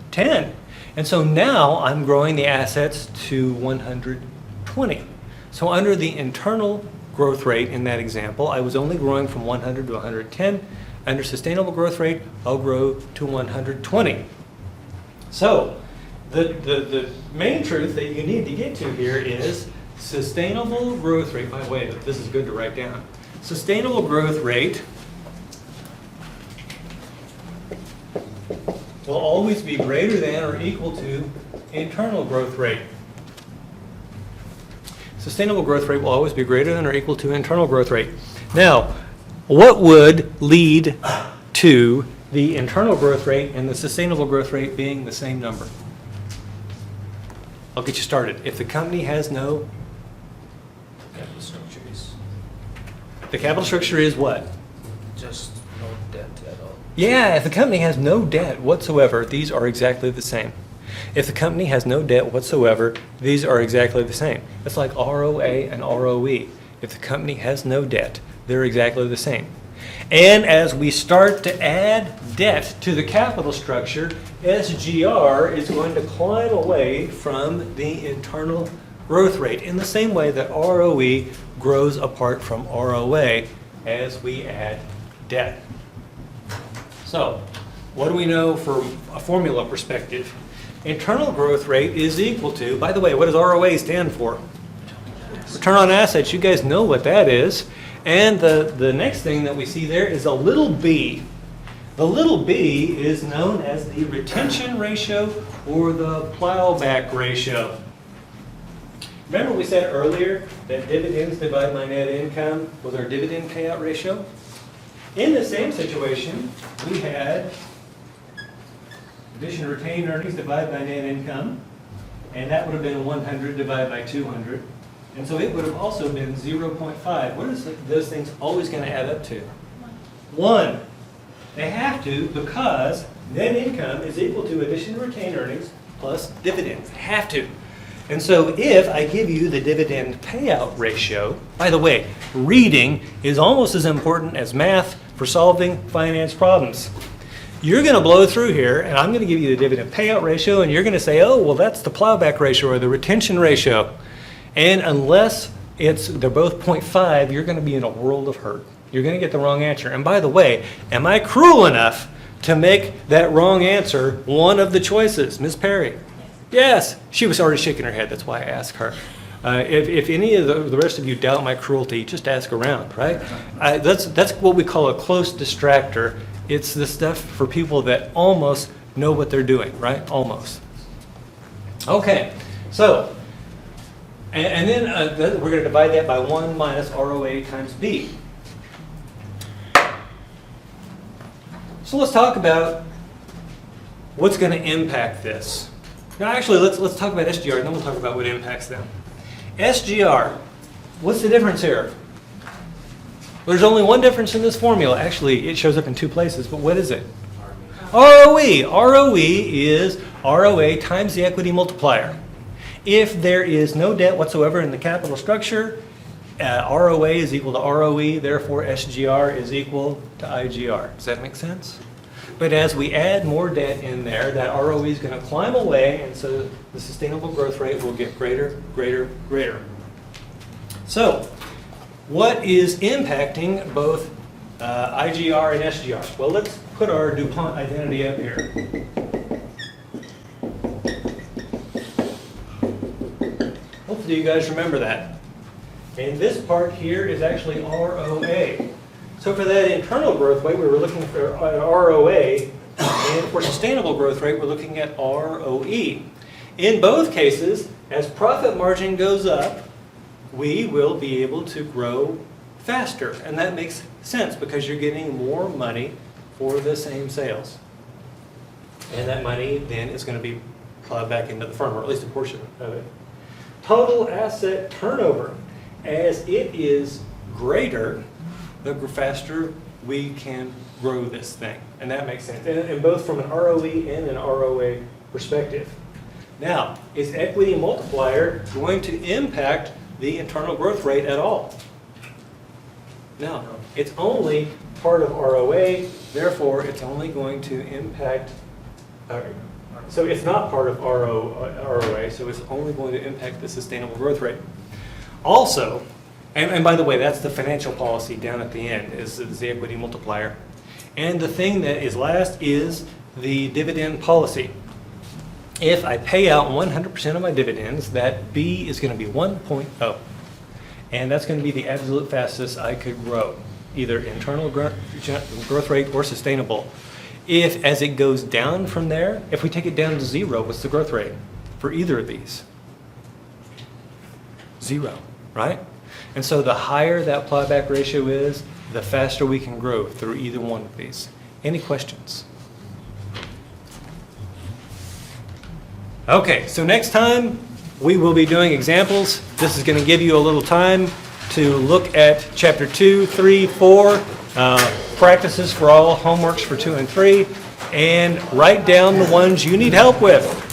10. And so now I'm growing the assets to 120. So under the internal growth rate in that example, I was only growing from 100 to 110. Under sustainable growth rate, I'll grow to 120. So the main truth that you need to get to here is sustainable growth rate. By the way, this is good to write down. Sustainable growth rate will always be greater than or equal to internal growth rate. Sustainable growth rate will always be greater than or equal to internal growth rate. Now, what would lead to the internal growth rate and the sustainable growth rate being the same number. I'll get you started. If the company has no,
Capital structure is
the capital structure is what?
just no debt at all.
Yeah, if the company has no debt whatsoever, these are exactly the same. If the company has no debt whatsoever, these are exactly the same. It's like ROA and ROE. If the company has no debt, they're exactly the same. And as we start to add debt to the capital structure, SGR is going to climb away from the internal growth rate in the same way that ROE grows apart from ROA as we add debt. So, what do we know from a formula perspective? Internal growth rate is equal to, by the way, what does ROA stand for? Return on assets. You guys know what that is. And the next thing that we see there is a little b. The little b is known as the retention ratio or the plowback ratio. Remember we said earlier that dividends divided by net income was our dividend payout ratio? In the same situation, we had addition retained earnings divided by net income, and that would have been 100 divided by 200. And so it would have also been 0.5. What is those things always going to add up to? 1. They have to, because net income is equal to addition to retained earnings plus dividends. They have to. And so if I give you the dividend payout ratio, by the way, reading is almost as important as math for solving finance problems. You're going to blow through here, and I'm going to give you the dividend payout ratio, and you're going to say, oh, well, that's the plowback ratio or the retention ratio. And unless they're both 0.5, you're going to be in a world of hurt. You're going to get the wrong answer. And by the way, am I cruel enough to make that wrong answer one of the choices? Ms. Perry? Yes. She was already shaking her head. That's why I asked her. If any of the rest of you doubt my cruelty, just ask around, right? That's what we call a close distractor. It's the stuff for people that almost know what they're doing, right? Almost. Okay. So, and then we're going to divide that by 1 minus ROA times B. So let's talk about what's going to impact this. Now actually, let's talk about SGR, and then we'll talk about what impacts them. SGR, what's the difference here? Well, there's only one difference in this formula. Actually, it shows up in 2 places, but what is it? ROE. ROE is ROA times the equity multiplier. If there is no debt whatsoever in the capital structure, ROA is equal to ROE, therefore SGR is equal to IGR. Does that make sense? But as we add more debt in there, that ROE is going to climb away, and so the sustainable growth rate will get greater, greater, greater. So, what is impacting both IGR and SGR? Well, let's put our DuPont identity up here. Hopefully you guys remember that. And this part here is actually ROA. So for that internal growth rate, we were looking for ROA, and for sustainable growth rate, we're looking at ROE. In both cases, as profit margin goes up, we will be able to grow faster. And that makes sense because you're getting more money for the same sales. And that money then is going to be plowed back into the firm, or at least a portion of it. Total asset turnover. As it is greater, the faster we can grow this thing. And that makes sense. And both from an ROE and an ROA perspective. Now, is equity multiplier going to impact the internal growth rate at all? No. It's only part of ROA, therefore it's only going to impact, so it's not part of ROA, so it's only going to impact the sustainable growth rate. Also, and by the way, that's the financial policy down at the end, is the equity multiplier. And the thing that is last is the dividend policy. If I pay out 100% of my dividends, that B is going to be 1.0. And that's going to be the absolute fastest I could grow, either internal growth rate or sustainable. If, as it goes down from there, if we take it down to 0, what's the growth rate for either of these? 0, right? And so the higher that plowback ratio is, the faster we can grow through either one of these. Any questions? Okay, so next time, we will be doing examples. This is going to give you a little time to look at Chapter 2, 3, 4, practices for all homeworks for 2 and 3, and write down the ones you need help with.